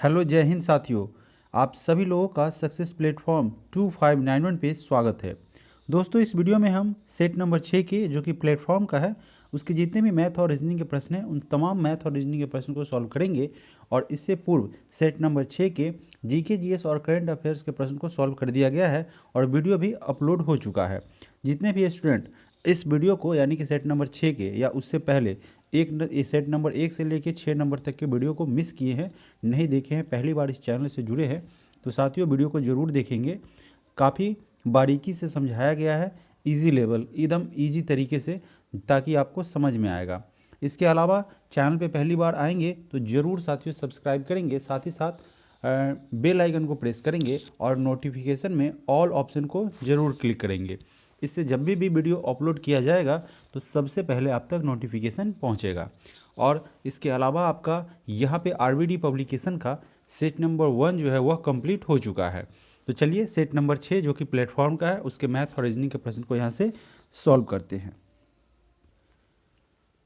Hello जय हिंद साथियों। आप सभी लोगों का सक्सेस प्लेटफॉर्म 2591 पे स्वागत है। दोस्तों, इस वीडियो में हम सेट नंबर 6 के जो कि प्लेटफॉर्म का है उसके जितने भी मैथ और रीजनिंग के प्रश्न हैं उन तमाम मैथ और रीजनिंग के प्रश्न को सॉल्व करेंगे। और इससे पूर्व सेट नंबर 6 के जीके जीएस और करंट अफेयर्स के प्रश्न को सॉल्व कर दिया गया है और वीडियो भी अपलोड हो चुका है। जितने भी स्टूडेंट इस वीडियो को यानी कि सेट नंबर 6 के या उससे पहले सेट नंबर 1 से लेकर 6 नंबर तक के वीडियो को मिस किए हैं, नहीं देखे हैं, पहली बार इस चैनल से जुड़े हैं, तो साथियों वीडियो को ज़रूर देखेंगे। काफ़ी बारीकी से समझाया गया है, इजी लेवल, एकदम इजी तरीके से, ताकि आपको समझ में आएगा। इसके अलावा चैनल पे पहली बार आएंगे तो ज़रूर साथियों सब्सक्राइब करेंगे, साथ ही साथ बेल आइकन को प्रेस करेंगे और नोटिफिकेशन में ऑल ऑप्शन को ज़रूर क्लिक करेंगे। इससे जब भी वीडियो अपलोड किया जाएगा तो सबसे पहले आप तक नोटिफिकेशन पहुंचेगा। और इसके अलावा आपका यहाँ पे आरबीडी पब्लिकेशन का सेट नंबर 1 जो है वह कंप्लीट हो चुका है। तो चलिए सेट नंबर 6 जो कि प्लेटफॉर्म का है उसके मैथ और रीजनिंग के प्रश्न को यहाँ से सॉल्व करते हैं।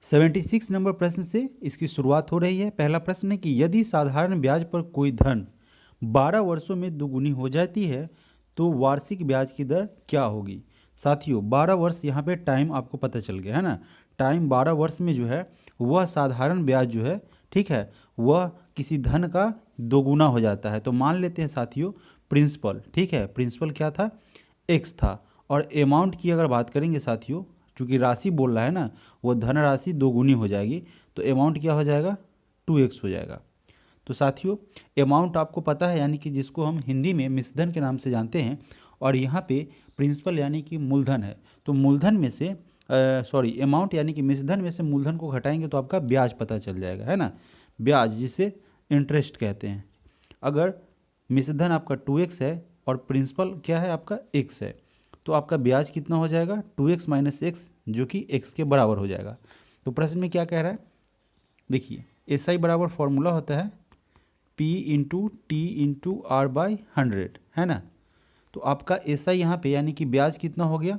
76 नंबर प्रश्न से इसकी शुरुआत हो रही है। पहला प्रश्न है कि यदि साधारण ब्याज पर कोई धन 12 वर्षों में दोगुनी हो जाती है तो वार्षिक ब्याज की दर क्या होगी। साथियों 12 वर्ष यहाँ पे टाइम आपको पता चल गया है ना। टाइम 12 वर्ष में जो है वह साधारण ब्याज जो है, ठीक है, वह किसी धन का दोगुना हो जाता है। तो मान लेते हैं साथियों प्रिंसिपल, ठीक है, प्रिंसिपल क्या था, एक्स था। और अमाउंट की अगर बात करेंगे साथियों, चूँकि राशि बोल रहा है ना, वो धन राशि दोगुनी हो जाएगी तो अमाउंट क्या हो जाएगा, 2x हो जाएगा। तो साथियों अमाउंट आपको पता है, यानी कि जिसको हम हिंदी में मिश्रधन के नाम से जानते हैं, और यहाँ पे प्रिंसिपल यानी कि मूलधन है। तो मूलधन में से अमाउंट यानी कि मिश्रधन में से मूलधन को घटाएंगे तो आपका ब्याज पता चल जाएगा, है ना, ब्याज जिसे इंटरेस्ट कहते हैं। अगर मिश्रधन आपका 2x है और प्रिंसिपल क्या है आपका x है, तो आपका ब्याज कितना हो जाएगा, 2x माइनस एक्स, जो कि x के बराबर हो जाएगा। तो प्रश्न में क्या कह रहा है, देखिए SI बराबर फॉर्मूला होता है P into T into R by 100, है ना। तो आपका SI यहाँ पे यानी कि ब्याज कितना हो गया,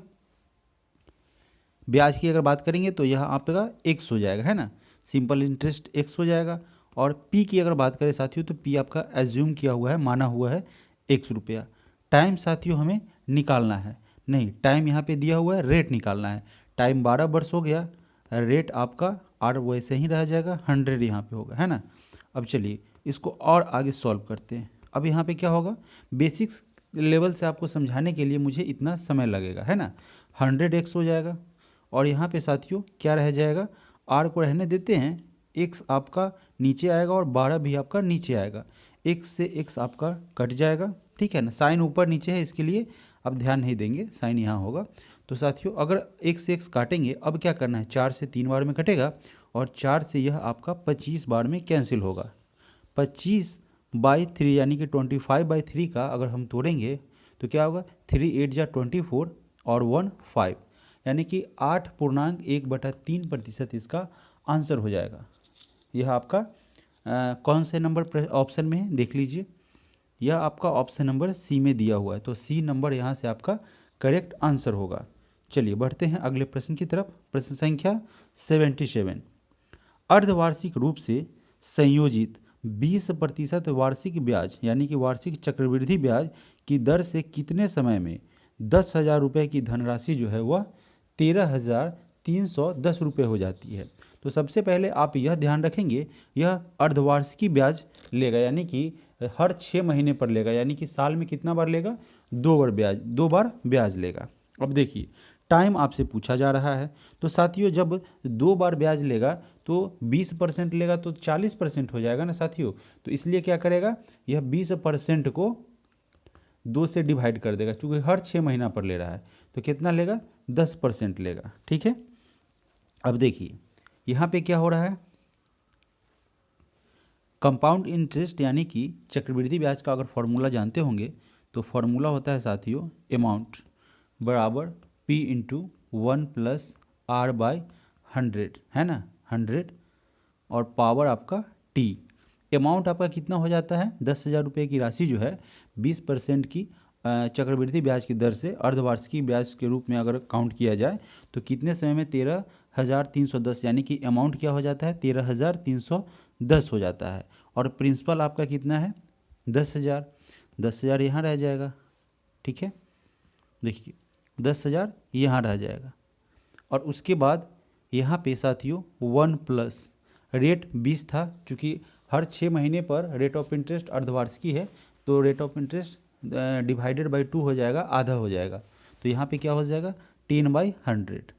ब्याज की अगर बात करेंगे तो यह आपका x हो जाएगा, है ना, सिंपल इंटरेस्ट x हो जाएगा। और P की अगर बात करें साथियों तो P आपका एज्यूम किया हुआ है, माना हुआ है ₹1। टाइम साथियों हमें निकालना है, नहीं टाइम यहाँ पे दिया हुआ है, रेट निकालना है। टाइम 12 वर्ष हो गया, रेट आपका R वैसे ही रह जाएगा, 100 यहाँ पे होगा, है ना। अब चलिए इसको और आगे सॉल्व करते हैं। अब यहाँ पे क्या होगा, बेसिक्स लेवल से आपको समझाने के लिए मुझे इतना समय लगेगा, है ना। 100x हो जाएगा और यहाँ पे साथियों क्या रह जाएगा, R को रहने देते हैं, x आपका नीचे आएगा और 12 भी आपका नीचे आएगा, x से x आपका कट जाएगा, ठीक है ना। साइन ऊपर नीचे है इसके लिए आप ध्यान नहीं देंगे, साइन यहाँ होगा। तो साथियों अगर x से x काटेंगे, अब क्या करना है, 4 से 3 बार में कटेगा और 4 से यह आपका 25 बार में कैंसिल होगा। 25/3 यानी कि 25/3 का अगर हम तोड़ेंगे तो क्या होगा, 3 8 जा 24 और 1 5, यानी कि 8.1/3% इसका आंसर हो जाएगा। यह आपका कौन से नंबर ऑप्शन में है देख लीजिए, यह आपका ऑप्शन नंबर सी में दिया हुआ है, तो सी नंबर यहाँ से आपका करेक्ट आंसर होगा। चलिए बढ़ते हैं अगले प्रश्न की तरफ। प्रश्न संख्या 77, अर्धवार्षिक रूप से संयोजित 20% वार्षिक ब्याज यानी कि वार्षिक चक्रवृद्धि ब्याज की दर से कितने समय में 10,000 रुपये की धनराशि जो है वह 13,310 रुपये हो जाती है। तो सबसे पहले आप यह ध्यान रखेंगे, यह अर्धवार्षिकी ब्याज लेगा, यानी कि हर 6 महीने पर लेगा, यानी कि साल में कितना बार लेगा, 2 बार ब्याज लेगा। अब देखिए टाइम आपसे पूछा जा रहा है, तो साथियों जब 2 बार ब्याज लेगा तो 20% लेगा तो 40% हो जाएगा ना साथियों। तो इसलिए क्या करेगा, यह 20% को 2 से डिवाइड कर देगा, चूँकि हर 6 महीना पर ले रहा है तो कितना लेगा, 10% लेगा, ठीक है। अब देखिए यहाँ पे क्या हो रहा है, कंपाउंड इंटरेस्ट यानी कि चक्रवृद्धि ब्याज का अगर फॉर्मूला जानते होंगे तो फॉर्मूला होता है साथियों अमाउंट बराबर P इंटू 1 प्लस R/100, है ना, 100 और पावर आपका T। अमाउंट आपका कितना हो जाता है, 10,000 रुपये की राशि जो है 20% की चक्रवृद्धि ब्याज की दर से अर्धवार्षिकी ब्याज के रूप में अगर काउंट किया जाए तो कितने समय में 13,310, यानी कि अमाउंट क्या हो जाता है, 13,310 10 हो जाता है, और प्रिंसिपल आपका कितना है 10,000। 10,000 यहाँ रह जाएगा, ठीक है, देखिए 10,000 यहाँ रह जाएगा। और उसके बाद यहाँ पे साथियों 1 प्लस रेट 20 था, चूँकि हर 6 महीने पर रेट ऑफ इंटरेस्ट अर्धवार्षिकी है, तो rate of interest divided by 2 हो जाएगा, आधा हो जाएगा। तो यहाँ पे क्या हो जाएगा 10/100,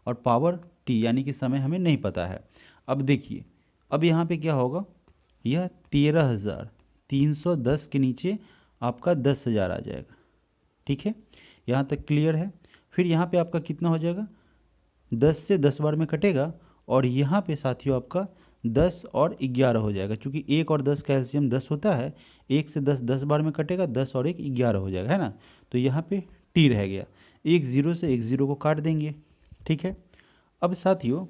और पावर टी यानी कि समय हमें नहीं पता है। अब देखिए, अब यहाँ पे क्या होगा, यह 13,310 के नीचे आपका 10,000 आ जाएगा, ठीक है, यहाँ तक क्लियर है। फिर यहाँ पे आपका कितना हो जाएगा, 10 से 10 बार में कटेगा, और यहाँ पे साथियों आपका 10 और 11 हो जाएगा, क्योंकि 1 और 10 का एलसीएम 10 होता है। 1 से 10 10 बार में कटेगा, 10 और 1 11 हो जाएगा, है ना। तो यहाँ पे टी रह गया, एक ज़ीरो से एक ज़ीरो को काट देंगे, ठीक है। अब साथियों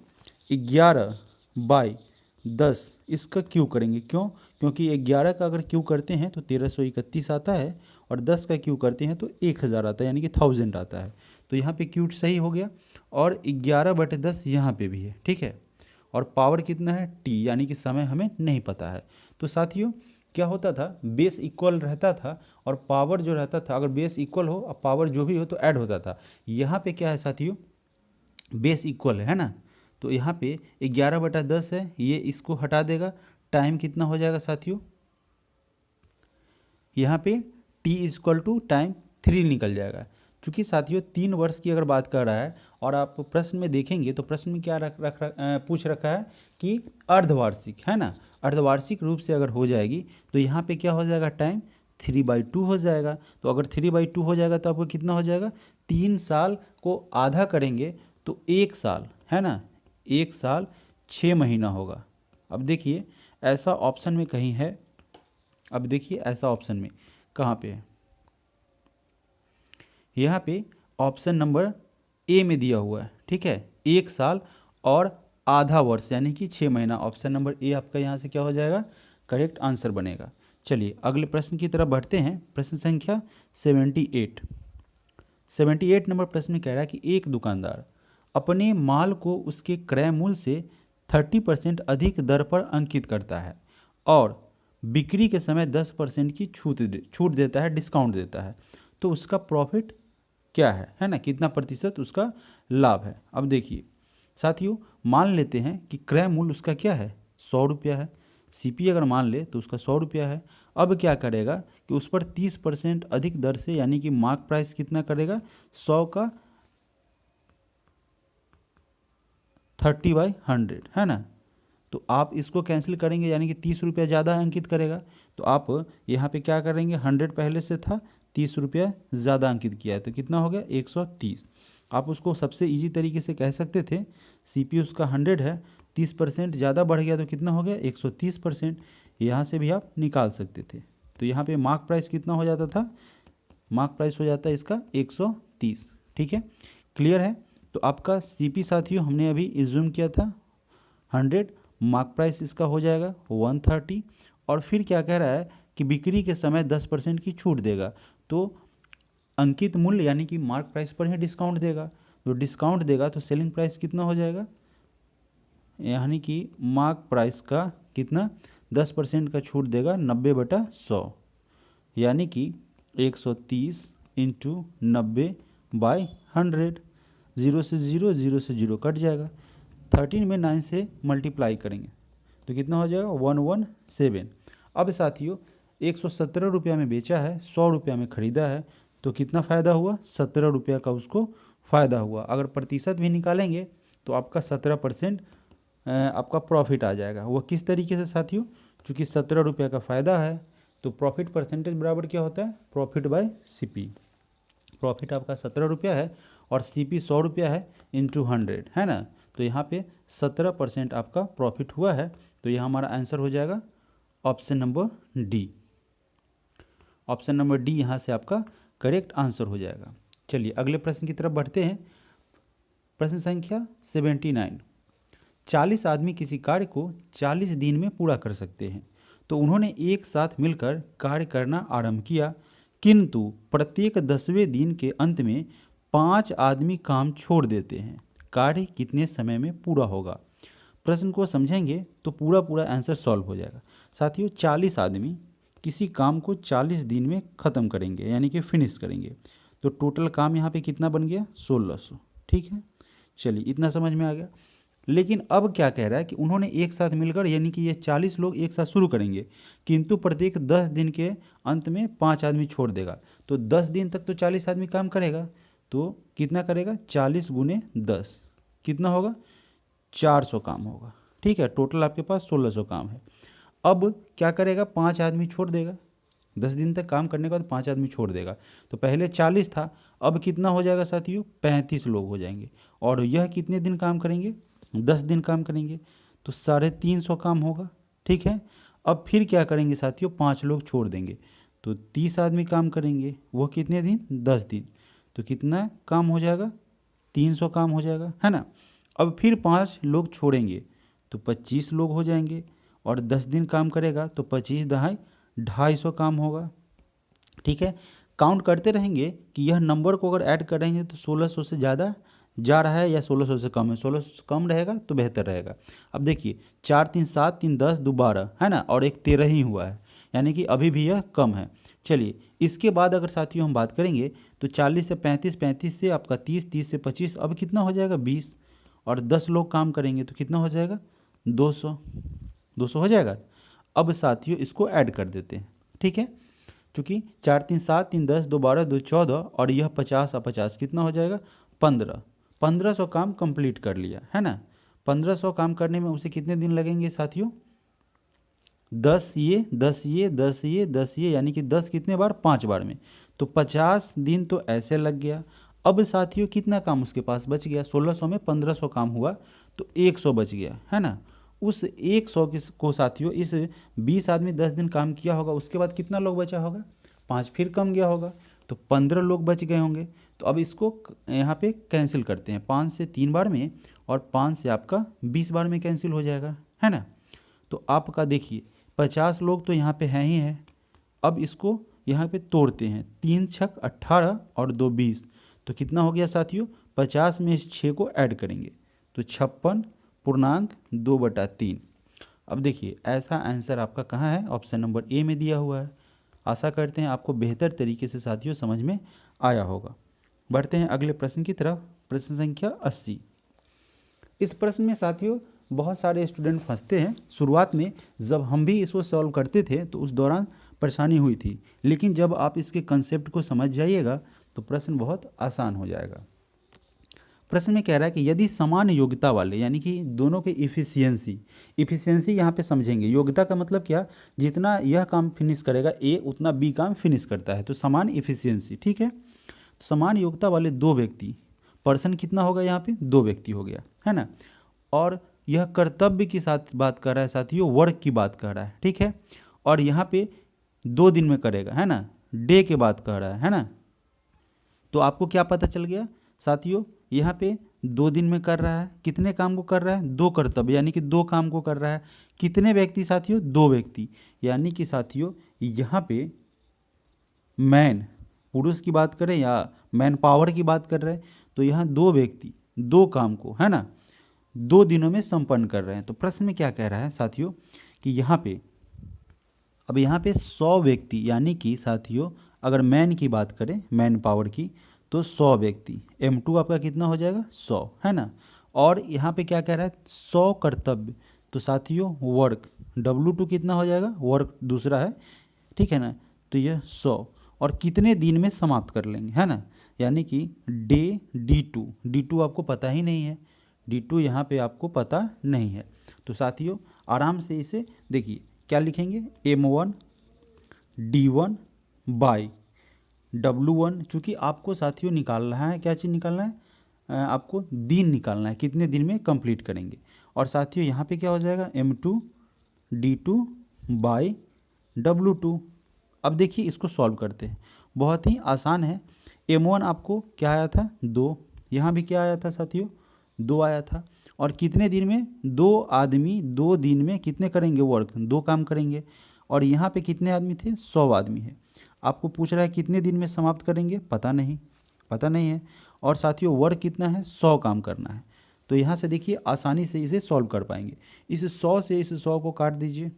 11/10 इसका क्यू करेंगे, क्यों, क्योंकि 11 का अगर क्यू करते हैं तो 1331 आता है, और 10 का क्यू करते हैं तो 1000 आता है, यानी कि 1000 आता है। तो यहाँ पे क्यू सही हो गया, और 11/10 यहाँ पे भी है, ठीक है। और पावर कितना है टी, यानी कि समय हमें नहीं पता है। तो साथियों क्या होता था, बेस इक्वल रहता था, और पावर जो रहता था, अगर बेस इक्वल हो और पावर जो भी हो तो ऐड होता था। यहाँ पे क्या है साथियों, बेस इक्वल है ना, तो यहाँ पे 11/10 है, ये इसको हटा देगा, टाइम कितना हो जाएगा साथियों, यहाँ पे t इक्वल टू टाइम 3 निकल जाएगा। चूँकि साथियों 3 वर्ष की अगर बात कर रहा है, और आप प्रश्न में देखेंगे तो प्रश्न में क्या पूछ रखा है कि अर्धवार्षिक, है ना, अर्धवार्षिक रूप से अगर हो जाएगी तो यहाँ पे क्या हो जाएगा, टाइम 3/2 हो जाएगा। तो अगर 3/2 हो जाएगा तो आपको कितना हो जाएगा, 3 साल को आधा करेंगे तो 1 साल, है ना, 1 साल 6 महीना होगा। अब देखिए ऐसा ऑप्शन में कहीं है, अब देखिए ऐसा ऑप्शन में कहाँ पे है, यहाँ पे ऑप्शन नंबर ए में दिया हुआ है, ठीक है, 1 साल और आधा वर्ष यानी कि 6 महीना। ऑप्शन नंबर ए आपका यहाँ से क्या हो जाएगा, करेक्ट आंसर बनेगा। चलिए अगले प्रश्न की तरफ बढ़ते हैं। प्रश्न संख्या 78 नंबर प्रश्न में कह रहा है कि एक दुकानदार अपने माल को उसके क्रय मूल्य से 30% अधिक दर पर अंकित करता है, और बिक्री के समय 10% की छूट देता है, डिस्काउंट देता है। तो उसका प्रॉफिट क्या है ना, कितना प्रतिशत उसका लाभ है। अब देखिए साथियों, मान लेते हैं कि क्रय मूल्य उसका क्या है, 100 रुपया है। सीपी अगर मान ले तो उसका 100 रुपया है। अब क्या करेगा कि उस पर 30% अधिक दर से, यानी कि मार्क प्राइस कितना करेगा, 100 का 30/100, है ना। तो आप इसको कैंसिल करेंगे, यानी कि 30 रुपया ज़्यादा अंकित करेगा। तो आप यहाँ पे क्या करेंगे, 100 पहले से था, 30 रुपया ज़्यादा अंकित किया है, तो कितना हो गया 130। आप उसको सबसे इजी तरीके से कह सकते थे, सीपी उसका 100 है, 30% ज़्यादा बढ़ गया तो कितना हो गया 130%। यहाँ से भी आप निकाल सकते थे। तो यहाँ पे मार्क प्राइस कितना हो जाता था, मार्क प्राइस हो जाता है इसका 130, ठीक है, क्लियर है। तो आपका सीपी साथियों हमने अभी एज्यूम किया था 100, मार्क प्राइस इसका हो जाएगा 130, और फिर क्या कह रहा है कि बिक्री के समय 10% की छूट देगा, तो अंकित मूल्य यानी कि मार्क प्राइस पर ही डिस्काउंट देगा। तो डिस्काउंट देगा तो सेलिंग प्राइस कितना हो जाएगा, यानी कि मार्क प्राइस का कितना 10% का छूट देगा 90/100, यानी कि 130 × 90/100, 0 से 0, 0 से 0 कट जाएगा। 13 में 9 से मल्टीप्लाई करेंगे तो कितना हो जाएगा 117। अब साथियों 117 रुपया में बेचा है, 100 रुपया में ख़रीदा है, तो कितना फ़ायदा हुआ, 17 रुपया का उसको फ़ायदा हुआ। अगर प्रतिशत भी निकालेंगे तो आपका 17% आपका प्रॉफिट आ जाएगा। वो किस तरीके से साथियों, चूँकि 17 रुपया का फ़ायदा है तो प्रॉफिट परसेंटेज बराबर क्या होता है, प्रॉफिट बाय सीपी। प्रॉफिट आपका 17 रुपया है और सीपी 100 रुपया है इंटू 100, है ना। तो यहाँ पे 17% आपका प्रॉफिट हुआ है। तो यहाँ हमारा आंसर हो जाएगा option number D. Option number D यहाँ से आपका करेक्ट आंसर हो जाएगा। चलिए अगले प्रश्न की तरफ बढ़ते हैं। प्रश्न संख्या 79, 40 आदमी किसी कार्य को 40 दिन में पूरा कर सकते हैं, तो उन्होंने एक साथ मिलकर कार्य करना आरंभ किया, किंतु प्रत्येक 10वें दिन के अंत में 5 आदमी काम छोड़ देते हैं। कार्य कितने समय में पूरा होगा। प्रश्न को समझेंगे तो पूरा पूरा आंसर सॉल्व हो जाएगा। साथियों 40 आदमी किसी काम को 40 दिन में ख़त्म करेंगे यानी कि फिनिश करेंगे, तो टोटल काम यहाँ पे कितना बन गया 1600। ठीक है, चलिए इतना समझ में आ गया। लेकिन अब क्या कह रहा है कि उन्होंने एक साथ मिलकर यानी कि ये 40 लोग एक साथ शुरू करेंगे, किंतु प्रत्येक 10 दिन के अंत में 5 आदमी छोड़ देगा। तो 10 दिन तक तो 40 आदमी काम करेगा, तो कितना करेगा 40 गुने 10 कितना होगा 400 काम होगा। ठीक है, टोटल आपके पास 1600 काम है। अब क्या करेगा 5 आदमी छोड़ देगा, 10 दिन तक काम करने के बाद 5 आदमी छोड़ देगा। तो पहले 40 था, अब कितना हो जाएगा साथियों 35 लोग हो जाएंगे। और यह कितने दिन काम करेंगे 10 दिन काम करेंगे, तो 350 काम होगा। ठीक है, अब फिर क्या करेंगे साथियों 5 लोग छोड़ देंगे, तो 30 आदमी काम करेंगे, वो कितने दिन 10 दिन, तो कितना काम हो जाएगा 300 काम हो जाएगा, है ना। अब फिर 5 लोग छोड़ेंगे तो 25 लोग हो जाएंगे, और 10 दिन काम करेगा तो 25 दहाई 250 काम होगा। ठीक है, काउंट करते रहेंगे कि यह नंबर को अगर ऐड करेंगे तो 1600 से ज़्यादा जा रहा है या 1600 से कम है। 1600 से कम रहेगा तो बेहतर रहेगा। अब देखिए 4 3 7 3 10 2 12 है ना, और एक 13 ही हुआ है, यानी कि अभी भी यह कम है। चलिए इसके बाद अगर साथियों हम बात करेंगे तो 40 से 35, 35 से आपका 30, 30 से 25, अब कितना हो जाएगा 20, और 10 लोग काम करेंगे तो कितना हो जाएगा 200, 200 हो जाएगा। अब साथियों इसको ऐड कर देते हैं। ठीक है, चूँकि 4 3 7 3 10 2 12 2 14 और यह 50 और 50 कितना हो जाएगा 15, 1500 काम कंप्लीट कर लिया, है ना। 1500 काम करने में उसे कितने दिन लगेंगे साथियों 10 ये 10 ये 10 ये 10 ये, यानी कि 10 कितने बार 5 बार में, तो 50 दिन तो ऐसे लग गया। अब साथियों कितना काम उसके पास बच गया, 1600 में 1500 काम हुआ तो 100 बच गया, है ना। उस 100 को साथियों इस 20 आदमी 10 दिन काम किया होगा, उसके बाद कितना लोग बचा होगा 5 फिर कम गया होगा, तो 15 लोग बच गए होंगे। तो अब इसको यहाँ पे कैंसिल करते हैं, 5 से 3 बार में और 5 से आपका 20 बार में कैंसिल हो जाएगा, है ना। तो आपका देखिए 50 लोग तो यहाँ पे हैं ही हैं। अब इसको यहाँ पे तोड़ते हैं, 3 छक 18 और 2 20, तो कितना हो गया साथियों 50 में इस 6 को ऐड करेंगे तो 56.2/3। अब देखिए ऐसा आंसर आपका कहाँ है, ऑप्शन नंबर ए में दिया हुआ है। आशा करते हैं आपको बेहतर तरीके से साथियों समझ में आया होगा। बढ़ते हैं अगले प्रश्न की तरफ, प्रश्न संख्या 80। इस प्रश्न में साथियों बहुत सारे स्टूडेंट फंसते हैं। शुरुआत में जब हम भी इसको सॉल्व करते थे तो उस दौरान परेशानी हुई थी, लेकिन जब आप इसके कंसेप्ट को समझ जाइएगा तो प्रश्न बहुत आसान हो जाएगा। प्रश्न में कह रहा है कि यदि समान योग्यता वाले, यानी कि दोनों के इफिशियंसी यहाँ पे समझेंगे। योग्यता का मतलब क्या, जितना यह काम फिनिश करेगा ए उतना बी काम फिनिश करता है, तो समान इफिशियंसी। ठीक है, समान योग्यता वाले 2 व्यक्ति, पर्सन कितना होगा यहाँ पे 2 व्यक्ति हो गया, है ना। और यह कर्तव्य की साथ बात कर रहा है साथियों, वर्क की बात कर रहा है। ठीक है, और यहाँ पे 2 दिन में करेगा, है ना, डे के बात कर रहा है ना। तो आपको क्या पता चल गया साथियों, यहाँ पे 2 दिन में कर रहा है, कितने काम को कर रहा है 2 कर्तव्य, यानी कि 2 काम को कर रहा है। कितने व्यक्ति साथियों 2 व्यक्ति, यानी कि साथियों यहाँ पे मैन पुरुष की बात करें या मैन पावर की बात कर रहे हैं, तो यहाँ 2 व्यक्ति 2 काम को, है ना, 2 दिनों में संपन्न कर रहे हैं। तो प्रश्न में क्या कह रहा है साथियों कि यहाँ पे अब यहाँ पे 100 व्यक्ति, यानी कि साथियों अगर मैन की बात करें मैन पावर की तो 100 व्यक्ति, M2 आपका कितना हो जाएगा 100, है ना। और यहाँ पे क्या कह रहा है 100 कर्तव्य, तो साथियों वर्क W2 कितना हो जाएगा, वर्क दूसरा है, ठीक है ना। तो यह 100 और कितने दिन में समाप्त कर लेंगे, है ना, यानी कि डे D2 आपको पता ही नहीं है, D2 यहाँ पे आपको पता नहीं है। तो साथियों आराम से इसे देखिए क्या लिखेंगे, M1 D1 बाई W1, चूँकि आपको साथियों निकालना है, क्या चीज़ निकालना है, आपको दिन निकालना है, कितने दिन में कंप्लीट करेंगे। और साथियों यहाँ पे क्या हो जाएगा M2 D2 बाई W2। अब देखिए इसको सॉल्व करते हैं, बहुत ही आसान है। M1 आपको क्या आया था 2, यहाँ भी क्या आया था साथियों 2 आया था। और कितने दिन में 2 आदमी 2 दिन में कितने करेंगे वर्क, 2 काम करेंगे। और यहाँ पे कितने आदमी थे 100 आदमी है। आपको पूछ रहा है कितने दिन में समाप्त करेंगे, पता नहीं है। और साथियों वर्क कितना है 100 काम करना है, तो तो यहाँ से देखिए आसानी से इसे सॉल्व कर पाएंगे। इस 100 से इस 100 को काट दीजिए,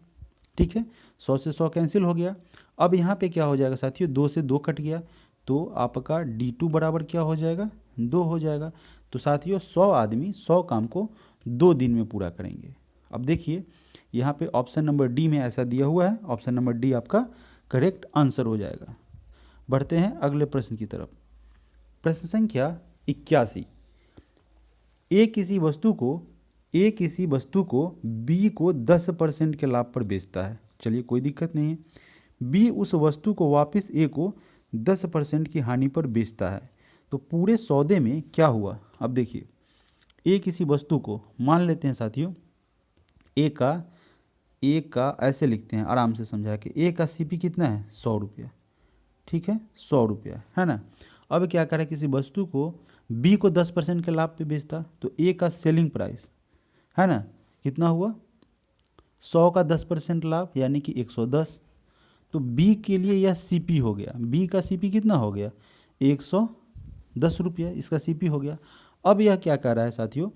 ठीक है, 100 से 100 कैंसिल हो गया। अब यहाँ पे क्या हो जाएगा साथियों, 2 से 2 कट गया, तो आपका D2 बराबर क्या हो जाएगा, 2 हो जाएगा। तो साथियों 100 आदमी 100 काम को 2 दिन में पूरा करेंगे। अब देखिए यहाँ पे ऑप्शन नंबर डी में ऐसा दिया हुआ है, ऑप्शन नंबर डी आपका करेक्ट आंसर हो जाएगा। बढ़ते हैं अगले प्रश्न की तरफ। प्रश्न संख्या 81। ए किसी वस्तु को बी को 10% के लाभ पर बेचता है। चलिए कोई दिक्कत नहीं है। बी उस वस्तु को वापस ए को 10% की हानि पर बेचता है। तो पूरे सौदे में क्या हुआ, अब देखिए ए किसी वस्तु को, मान लेते हैं साथियों ए का ऐसे लिखते हैं आराम से समझा के, ए का सीपी कितना है, 100 रुपया, ठीक है, 100 रुपया है ना। अब क्या करें, किसी वस्तु को बी को 10% के लाभ पे बेचता, तो ए का सेलिंग प्राइस है ना कितना हुआ, 100 का 10% लाभ यानी कि 110। तो बी के लिए यह सीपी हो गया, बी का सीपी कितना हो गया, 110 रुपया इसका सीपी हो गया। अब यह क्या कह रहा है साथियों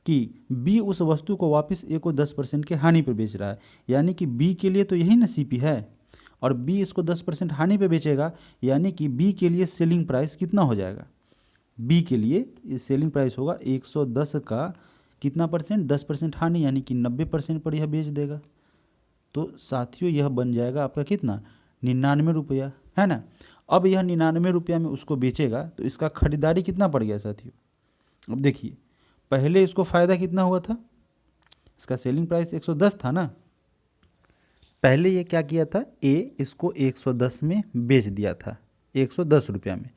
कि बी उस वस्तु को वापस ए को 10% के हानि पर बेच रहा है, यानी कि बी के लिए तो यही ना सीपी है, और बी इसको 10% हानि पे बेचेगा, यानी कि बी के लिए सेलिंग प्राइस कितना हो जाएगा, बी के लिए सेलिंग प्राइस होगा 110 का कितना परसेंट, 10% हानि, यानी कि 90% पर यह बेच देगा। तो साथियों यह बन जाएगा आपका कितना, 99 रुपया है ना। अब यह 99 रुपया में उसको बेचेगा, तो इसका खरीदारी कितना पड़ गया साथियों। अब देखिए पहले इसको फ़ायदा कितना हुआ था, इसका सेलिंग प्राइस 110 था ना, पहले ये क्या किया था, ए इसको 110 में बेच दिया था, 110 रुपया में।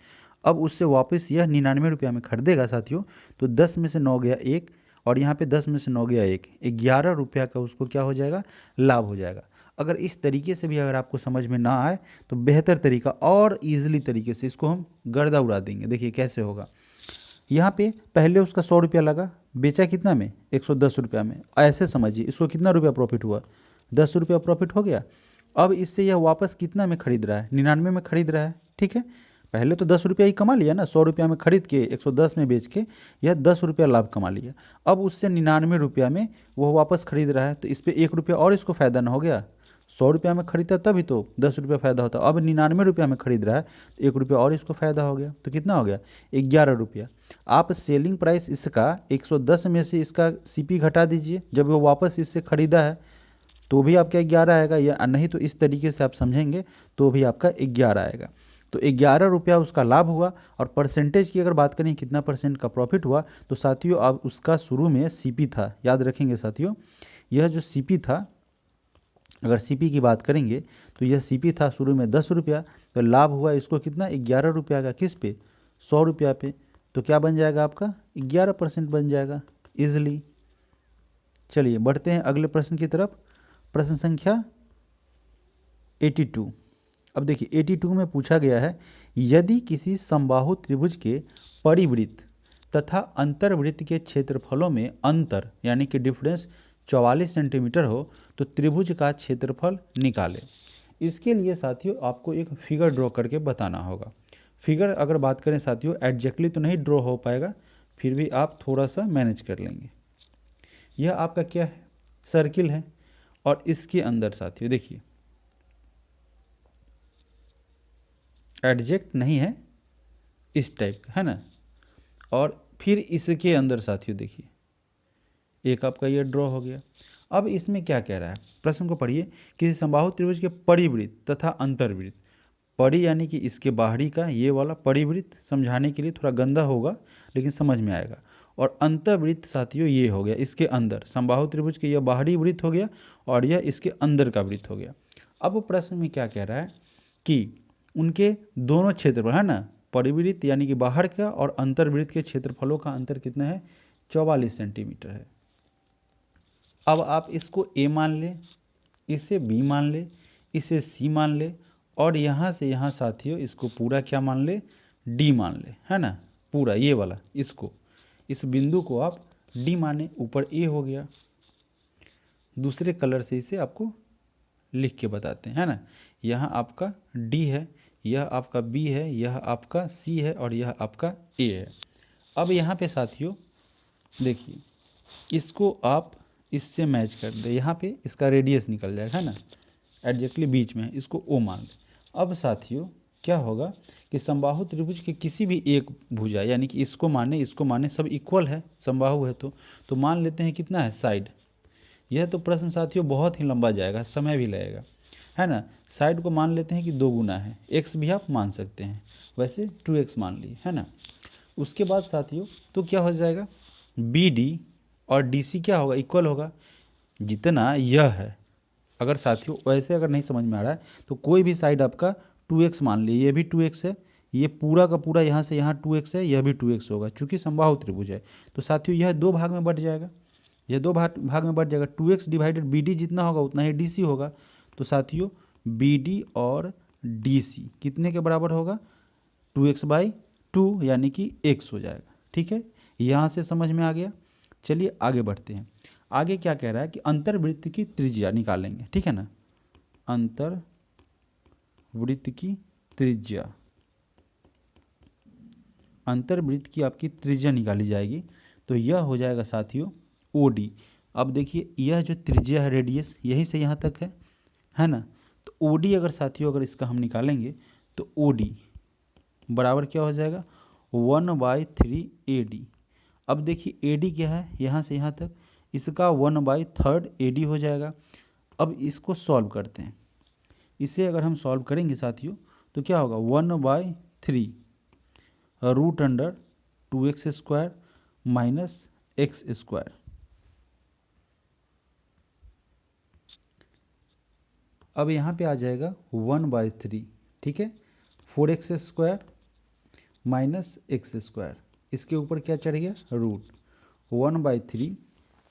अब उससे वापस यह 99 रुपया में खरीदेगा साथियों, तो 10 में से 9 गया 1, और यहाँ पे 10 में से 9 गया 1, 11 रुपया का उसको क्या हो जाएगा, लाभ हो जाएगा। अगर इस तरीके से भी अगर आपको समझ में ना आए तो बेहतर तरीका और ईजिली तरीके से इसको हम गर्दा उड़ा देंगे। देखिए कैसे होगा, यहाँ पे पहले उसका 100 रुपया लगा, बेचा कितना में, 110 रुपया में। ऐसे समझिए इसको कितना रुपया प्रॉफिट हुआ, 10 रुपया प्रॉफिट हो गया। अब इससे यह वापस कितना में खरीद रहा है, 99 में खरीद रहा है, ठीक है। पहले तो 10 रुपया ही कमा लिया ना, 100 रुपया में खरीद के 110 में बेच के यह 10 रुपया लाभ कमा लिया। अब उससे 99 रुपया में वह वापस खरीद रहा है, तो इस पर 1 रुपया और इसको फ़ायदा ना हो गया। 100 रुपया में खरीदता तभी तो 10 रुपया फ़ायदा होता, अब 99 रुपया में खरीद रहा है तो 1 रुपया और इसको फ़ायदा हो गया, तो कितना हो गया, 11 रुपया। आप सेलिंग प्राइस इसका 110 में से इसका सीपी घटा दीजिए, जब वो वापस इससे ख़रीदा है तो भी आपका 11 आएगा, या नहीं तो इस तरीके से आप समझेंगे तो भी आपका 11 आएगा। तो 11 रुपया उसका लाभ हुआ। और परसेंटेज की अगर बात करें कितना परसेंट का प्रॉफिट हुआ, तो साथियों अब उसका शुरू में सीपी था, याद रखेंगे साथियों, यह जो सीपी था, अगर सीपी की बात करेंगे तो यह सीपी था शुरू में 10 रुपया, तो लाभ हुआ इसको कितना, 11 रुपया का, किस पे, 100 रुपया पे। तो क्या बन जाएगा आपका, 11% बन जाएगा इजली। चलिए बढ़ते हैं अगले प्रश्न की तरफ। प्रश्न संख्या 82। अब देखिए 82 में पूछा गया है, यदि किसी समबाहु त्रिभुज के परिवृत्त तथा अंतर्वृत्त के क्षेत्रफलों में अंतर यानी कि डिफरेंस 44 सेंटीमीटर हो तो त्रिभुज का क्षेत्रफल निकालें। इसके लिए साथियों आपको एक फिगर ड्रॉ करके बताना होगा। फिगर अगर बात करें साथियों एग्जैक्टली तो नहीं ड्रॉ हो पाएगा, फिर भी आप थोड़ा सा मैनेज कर लेंगे। यह आपका क्या है, सर्किल है, और इसके अंदर साथियों देखिए एडजेक्ट नहीं है, इस टाइप का है ना, और फिर इसके अंदर साथियों देखिए एक आपका ये ड्रॉ हो गया। अब इसमें क्या कह रहा है, प्रश्न को पढ़िए, किसी समबाहु त्रिभुज के परिवृत्त तथा अंतर्वृत्त, परि यानी कि इसके बाहरी का ये वाला परिवृत्त, समझाने के लिए थोड़ा गंदा होगा लेकिन समझ में आएगा, और अंतर्वृत्त साथियों ये हो गया इसके अंदर, समबाहु त्रिभुज के यह बाहरी वृत्त हो गया और यह इसके अंदर का वृत्त हो गया। अब प्रश्न में क्या कह रहा है कि उनके दोनों क्षेत्रफल है ना, परिवृत्त यानी कि बाहर का और अंतर्वृत्त के क्षेत्रफलों का अंतर कितना है, 44 सेंटीमीटर है। अब आप इसको ए मान ले, इसे बी मान ले, इसे सी मान ले, और यहाँ से यहाँ साथियों इसको पूरा क्या मान ले, डी मान ले, है ना, पूरा ये वाला, इसको इस बिंदु को आप डी माने, ऊपर ए हो गया। दूसरे कलर से इसे आपको लिख के बताते हैं, है ना, यहाँ आपका डी है, यह आपका बी है, यह आपका सी है, और यह आपका ए है। अब यहाँ पे साथियों देखिए इसको आप इससे मैच कर दें, यहाँ पे इसका रेडियस निकल जाएगा, है ना, एग्जैक्टली बीच में है, इसको ओ मान लें। अब साथियों क्या होगा कि समबाहु त्रिभुज के किसी भी एक भुजा, यानी कि इसको माने सब इक्वल है, समबाहु है तो मान लेते हैं कितना है साइड। यह तो प्रश्न साथियों बहुत ही लंबा जाएगा, समय भी लगेगा, है ना। साइड को मान लेते हैं कि 2 गुना है, एक्स भी आप मान सकते हैं, वैसे 2x मान लिए, है ना। उसके बाद साथियों तो क्या हो जाएगा, BD और DC क्या होगा, इक्वल होगा, जितना यह है। अगर साथियों वैसे अगर नहीं समझ में आ रहा है तो कोई भी साइड आपका 2x मान लिए, ये भी 2x है, ये पूरा का पूरा यहाँ से यहाँ 2x है, यह भी 2x होगा, चूंकि समबाहु त्रिभुज है। तो साथियों यह 2 भाग में बट जाएगा, यह 2 भाग में बट जाएगा, 2x डिवाइडेड BD जितना होगा उतना ही DC होगा। तो साथियों BD और DC कितने के बराबर होगा, 2x/2 यानी कि x हो जाएगा। ठीक है, यहाँ से समझ में आ गया। चलिए आगे बढ़ते हैं। आगे क्या कह रहा है कि अंतर्वृत्त की त्रिज्या निकालेंगे, ठीक है ना, अंतर्वृत्त की त्रिज्या, अंतर्वृत्त की आपकी त्रिज्या निकाली जाएगी। तो यह हो जाएगा साथियों OD। अब देखिए यह जो त्रिज्या है रेडियस यहीं से यहाँ तक है ना। तो OD अगर साथियों अगर इसका हम निकालेंगे तो OD बराबर क्या हो जाएगा, 1/3 AD। अब देखिए AD क्या है, यहाँ से यहाँ तक, इसका 1/3 AD हो जाएगा। अब इसको सॉल्व करते हैं, इसे अगर हम सॉल्व करेंगे साथियों तो क्या होगा, 1/3 √2x² माइनस x²। अब यहाँ पे आ जाएगा 1/3, ठीक है, 4x² माइनस x², इसके ऊपर क्या चढ़ गया, रूट 1/3,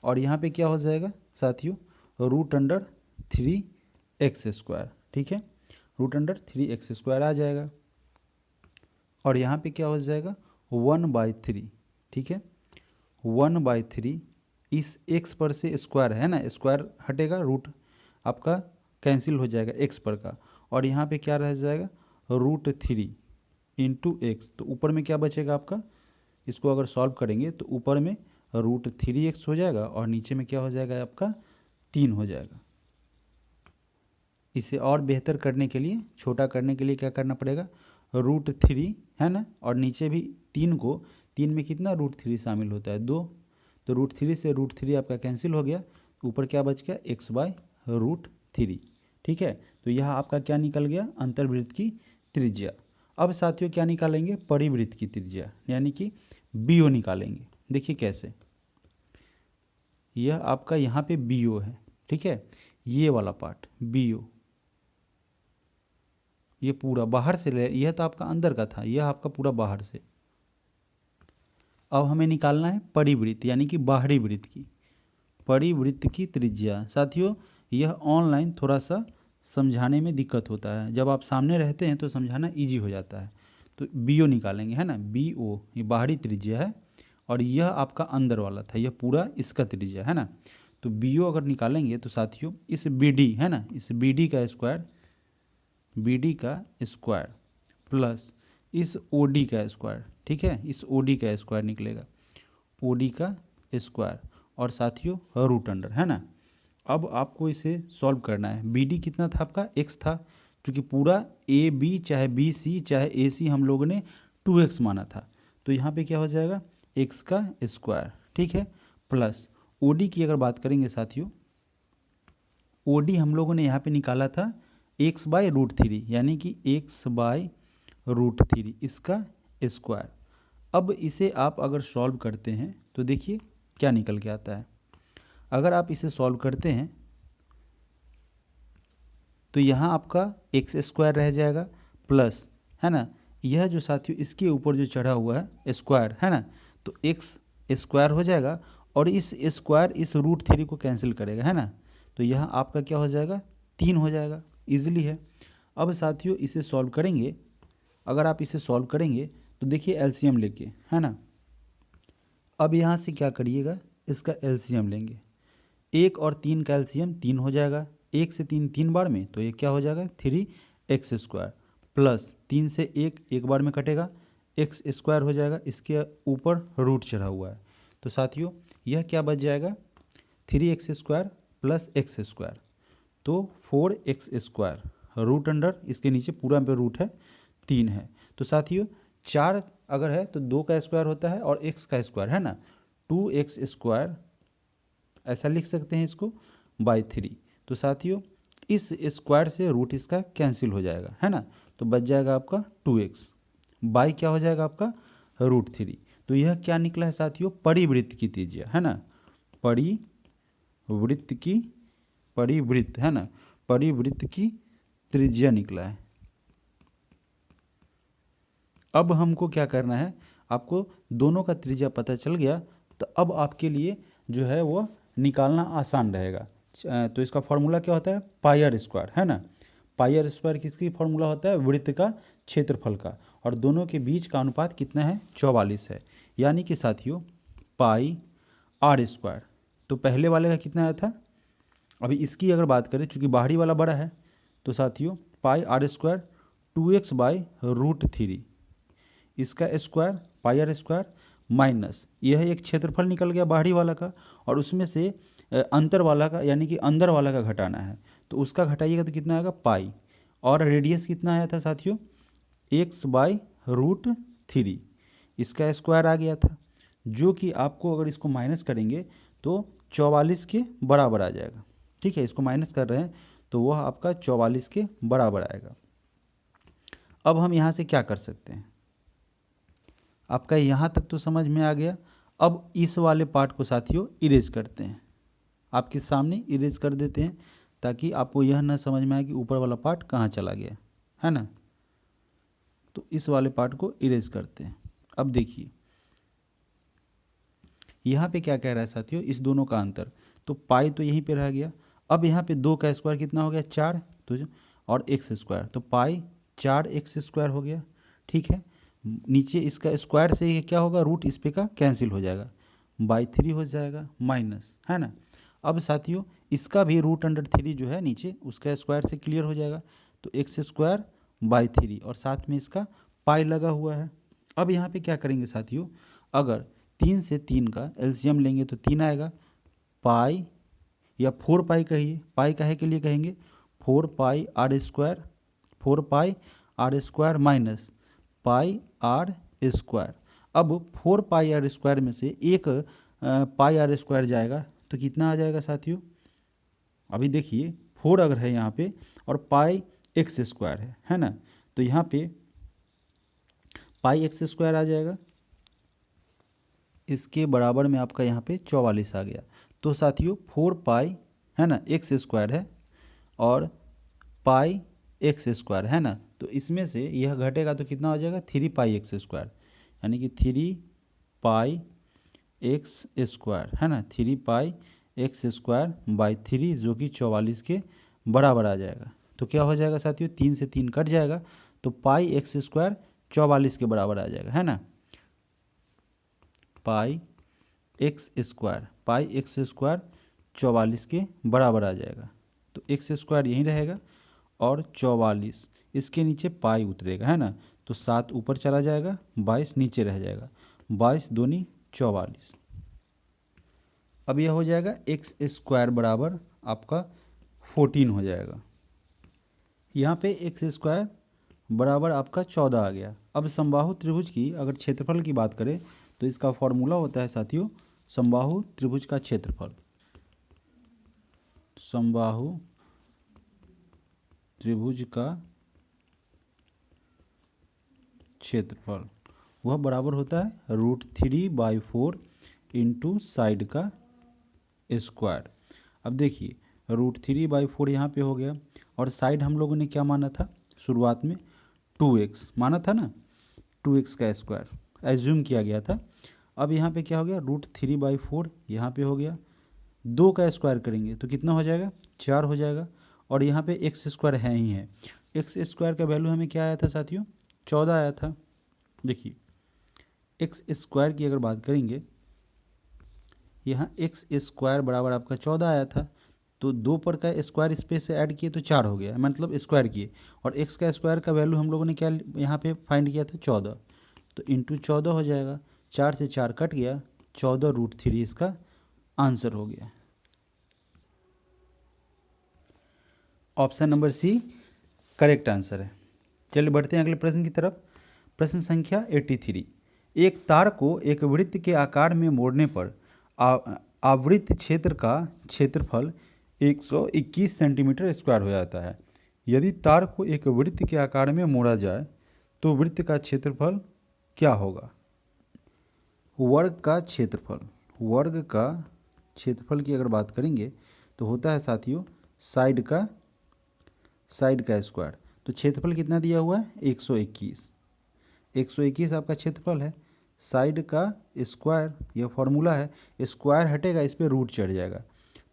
और यहाँ पे क्या हो जाएगा साथियों, √3x², ठीक है, √3x² आ जाएगा। और यहाँ पे क्या हो जाएगा 1/3, ठीक है, 1/3 इस x पर से स्क्वायर है ना, स्क्वायर हटेगा, रूट आपका कैंसिल हो जाएगा x पर का, और यहाँ पे क्या रह जाएगा, √3 इंटू एक्स। तो ऊपर में क्या बचेगा आपका, इसको अगर सॉल्व करेंगे तो ऊपर में √3x हो जाएगा और नीचे में क्या हो जाएगा आपका 3 हो जाएगा। इसे और बेहतर करने के लिए, छोटा करने के लिए क्या करना पड़ेगा, √3 है ना, और नीचे भी 3 को, 3 में कितना √3 शामिल होता है, 2, तो √3 से √3 आपका कैंसिल हो गया, ऊपर क्या बच गया, x/√3। ठीक है, तो यह आपका क्या निकल गया, अंतर्वृत्त की त्रिज्या। अब साथियों क्या निकालेंगे, परिवृत्त की त्रिज्या, यानी कि BO निकालेंगे। देखिए कैसे, यह आपका यहाँ पे BO है, ठीक है, ये वाला पार्ट BO, ये पूरा बाहर से ले, यह तो आपका अंदर का था, यह आपका पूरा बाहर से। अब हमें निकालना है परिवृत्त, यानी कि बाहरी वृत्त की, परिवृत्त की त्रिज्या। साथियों यह ऑनलाइन थोड़ा सा समझाने में दिक्कत होता है, जब आप सामने रहते हैं तो समझाना इजी हो जाता है। तो BO निकालेंगे, है ना, BO ये बाहरी त्रिज्या है, और यह आपका अंदर वाला था, यह पूरा इसका त्रिज्या है ना। तो BO अगर निकालेंगे तो साथियों इस BD है ना, इस BD का स्क्वायर, BD का स्क्वायर प्लस इस OD का स्क्वायर, ठीक है, इस OD का स्क्वायर निकलेगा, OD का स्क्वायर, और साथियों रूट अंडर, है ना। अब आपको इसे सॉल्व करना है। BD कितना था आपका, x था, क्योंकि पूरा AB चाहे BC चाहे AC हम लोगों ने 2x माना था, तो यहाँ पे क्या हो जाएगा, x का स्क्वायर, ठीक है, प्लस OD की अगर बात करेंगे साथियों, OD हम लोगों ने यहाँ पे निकाला था x/√3, यानी कि x/√3 इसका स्क्वायर। अब इसे आप अगर सॉल्व करते हैं तो देखिए क्या निकल के आता है। अगर आप इसे सॉल्व करते हैं तो यहाँ आपका x² रह जाएगा, प्लस, है ना, यह जो साथियों इसके ऊपर जो चढ़ा हुआ है स्क्वायर, है ना, तो x² हो जाएगा, और इस स्क्वायर इस √3 को कैंसिल करेगा, है ना, तो यह आपका क्या हो जाएगा, 3 हो जाएगा, इजीली है। अब साथियों इसे सॉल्व करेंगे, अगर आप इसे सॉल्व करेंगे तो देखिए LCM लेके, है ना, अब यहाँ से क्या करिएगा, इसका LCM लेंगे, 1 और 3 का LCM 3 हो जाएगा, 1 से 3 3 बार में, तो ये क्या हो जाएगा 3x² प्लस 3 से 1 बार में कटेगा, x² हो जाएगा, इसके ऊपर रूट चढ़ा हुआ है, तो साथियों यह क्या बच जाएगा 3x² प्लस x², तो 4x² रूट अंडर इसके नीचे पूरा पे रूट है 3 है। तो साथियों 4 अगर है तो 2 का स्क्वायर होता है और x का स्क्वायर है ना, 2x² ऐसा लिख सकते हैं इसको बाई 3। तो साथियों इस स्क्वायर से रूट इसका कैंसिल हो जाएगा है ना, तो बच जाएगा आपका 2x बाई क्या हो जाएगा आपका √3। तो यह क्या निकला है साथियों, परिवृत्त की त्रिज्या है ना, परिवृत्त है ना, परिवृत्त की त्रिज्या निकला है। अब हमको क्या करना है, आपको दोनों का त्रिज्या पता चल गया तो अब आपके लिए जो है वो निकालना आसान रहेगा। तो इसका फॉर्मूला क्या होता है πr² है ना, πr² किसकी फॉर्मूला होता है वृत्त का क्षेत्रफल का, और दोनों के बीच का अनुपात कितना है 44 है, यानी कि साथियों πr²। तो पहले वाले का कितना आया था, अभी इसकी अगर बात करें चूँकि बाहरी वाला बड़ा है तो साथियों πr² 2x/√3, इसका स्क्वायर πr² माइनस यह एक क्षेत्रफल निकल गया बाहरी वाला का, और उसमें से अंतर वाला का यानी कि अंदर वाला का घटाना है, तो उसका घटाइएगा तो कितना आएगा पाई, और रेडियस कितना आया था साथियों x/√3, इसका स्क्वायर आ गया था, जो कि आपको अगर इसको माइनस करेंगे तो 44 के बराबर आ जाएगा। ठीक है, इसको माइनस कर रहे हैं तो वह आपका 44 के बराबर आएगा। अब हम यहाँ से क्या कर सकते हैं, आपका यहाँ तक तो समझ में आ गया। अब इस वाले पार्ट को साथियों इरेज करते हैं, आपके सामने इरेज कर देते हैं ताकि आपको यह ना समझ में आए कि ऊपर वाला पार्ट कहाँ चला गया है ना। तो इस वाले पार्ट को इरेज करते हैं। अब देखिए यहाँ पे क्या कह रहा है साथियों, इस दोनों का अंतर, तो पाई तो यहीं पे रह गया। अब यहाँ पे 2 का स्क्वायर कितना हो गया 4, तो और x², तो पाई 4x² हो गया। ठीक है, नीचे इसका स्क्वायर से ये क्या होगा रूट इस पे का कैंसिल हो जाएगा, बाई 3 हो जाएगा माइनस है ना। अब साथियों इसका भी √3 जो है नीचे उसका स्क्वायर से क्लियर हो जाएगा, तो x² बाई 3 और साथ में इसका पाई लगा हुआ है। अब यहाँ पे क्या करेंगे साथियों, अगर 3 से 3 का एलसीएम लेंगे तो 3 आएगा, पाई या 4 पाई कहिए, पाई काहे के लिए कहेंगे 4πr² माइनस πr²। अब 4πr² में से एक πr² जाएगा तो कितना आ जाएगा साथियों, अभी देखिए 4 अगर है यहाँ पे और पाई x² है ना, तो यहाँ पे पाई x² आ जाएगा, इसके बराबर में आपका यहाँ पे 44 आ गया। तो साथियों 4 पाई है ना x² है और पाई x² है ना, तो इसमें से यह घटेगा तो कितना हो जाएगा 3 पाई x², यानी कि 3 पाई x² है ना, 3 पाई x² बाई 3 जो कि 44 के बराबर आ जाएगा। तो क्या हो जाएगा साथियों 3 से 3 कट जाएगा, तो पाई x² 44 के बराबर आ जाएगा है ना, पाई x² 44 के बराबर आ जाएगा। तो x² यहीं रहेगा और 44 इसके नीचे पाई उतरेगा है ना, तो 7 ऊपर चला जाएगा 22 नीचे रह जाएगा, 22 दूनी 44। अब यह हो जाएगा x² बराबर आपका 14 हो जाएगा, यहाँ पे x² बराबर आपका 14 आ गया। अब समबाहु त्रिभुज की अगर क्षेत्रफल की बात करें तो इसका फॉर्मूला होता है साथियों समबाहु त्रिभुज का क्षेत्रफल, समबाहु त्रिभुज का क्षेत्रफल वह बराबर होता है √3/4 इंटू साइड का स्क्वायर। अब देखिए √3/4 यहाँ पे हो गया और साइड हम लोगों ने क्या माना था शुरुआत में 2x माना था ना, 2x का स्क्वायर एज्यूम किया गया था। अब यहाँ पे क्या हो गया √3/4 यहाँ पे हो गया, 2 का स्क्वायर करेंगे तो कितना हो जाएगा 4 हो जाएगा, और यहाँ पे x² है ही है, x² का वैल्यू हमें क्या आया था साथियों 14 आया था। देखिए x² की अगर बात करेंगे यहाँ x² बराबर आपका 14 आया था, तो 2 पर का स्क्वायर स्पेस से ऐड किए तो 4 हो गया, मतलब स्क्वायर किए, और x का स्क्वायर का वैल्यू हम लोगों ने क्या यहाँ पे फाइंड किया था 14, तो इंटू 14 हो जाएगा, 4 से 4 कट गया, 14 √3 इसका आंसर हो गया। Option number C correct answer है। चलिए बढ़ते हैं अगले प्रश्न की तरफ। प्रश्न संख्या 83। एक तार को एक वृत्त के आकार में मोड़ने पर आवृत्त क्षेत्र का क्षेत्रफल 121 सेंटीमीटर स्क्वायर हो जाता है। यदि तार को एक वृत्त के आकार में मोड़ा जाए तो वृत्त का क्षेत्रफल क्या होगा? वर्ग का क्षेत्रफल की अगर बात करेंगे तो होता है साथियों साइड का स्क्वायर। तो क्षेत्रफल कितना दिया हुआ है? 121 आपका क्षेत्रफल है। साइड का स्क्वायर यह फॉर्मूला है, स्क्वायर हटेगा इस पर रूट चढ़ जाएगा।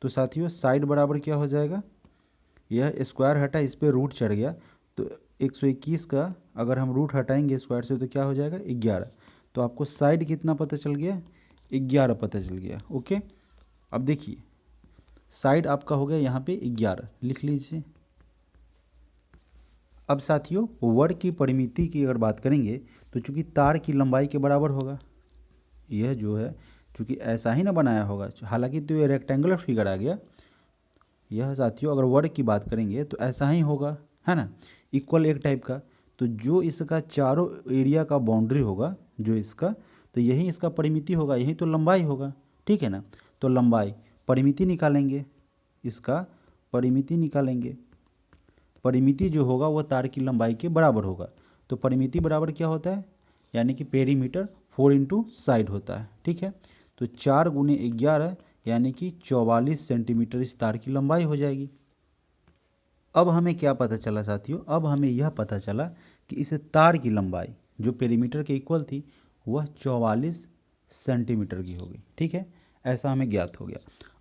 तो साथियों साइड बराबर क्या हो जाएगा? यह स्क्वायर हटा इस पर रूट चढ़ गया, तो 121 का अगर हम रूट हटाएंगे स्क्वायर से तो क्या हो जाएगा? 11। तो आपको साइड कितना पता चल गया? 11 पता चल गया। ओके, अब देखिए साइड आपका हो गया यहाँ पे 11, लिख लीजिए। अब साथियों वर्ग की परिमिति की अगर बात करेंगे तो चूंकि तार की लंबाई के बराबर होगा, यह जो है चूंकि ऐसा ही ना बनाया होगा, हालांकि तो ये रेक्टेंगुलर फिगर आ गया। यह साथियों अगर वर्ग की बात करेंगे तो ऐसा ही होगा, है ना, इक्वल एक टाइप का। तो जो इसका चारों एरिया का बाउंड्री होगा जो इसका, तो यही इसका परिमिति होगा, यही तो लंबाई होगा, ठीक है ना। तो लंबाई परिमिति निकालेंगे, इसका परिमिति निकालेंगे। परिमिति जो होगा वह तार की लंबाई के बराबर होगा। तो परिमिति बराबर क्या होता है? यानी कि पेरीमीटर 4 इंटू साइड होता है, ठीक है। तो 4 गुने 11 यानी कि 44 सेंटीमीटर इस तार की लंबाई हो जाएगी। अब हमें क्या पता चला साथियों? अब हमें यह पता चला कि इस तार की लंबाई जो पेरीमीटर के इक्वल थी वह 44 सेंटीमीटर की होगी, ठीक है। ऐसा हमें ज्ञात हो गया।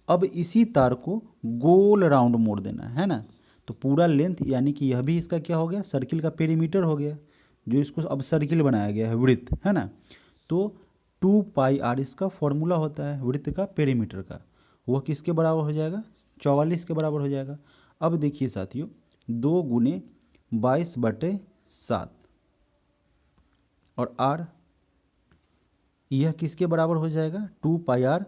अब इसी तार को गोल राउंड मोड़ देना है ना। तो पूरा लेंथ यानी कि यह भी इसका क्या हो गया? सर्किल का पेरीमीटर हो गया, जो इसको अब सर्किल बनाया गया है, वृत्त, है ना। तो 2 पाई आर इसका फॉर्मूला होता है वृत्त का पेरीमीटर का, वह किसके बराबर हो जाएगा? 44 के बराबर हो जाएगा। अब देखिए साथियों 2 गुने 22/7 और आर यह किसके बराबर हो जाएगा? 2 पाई आर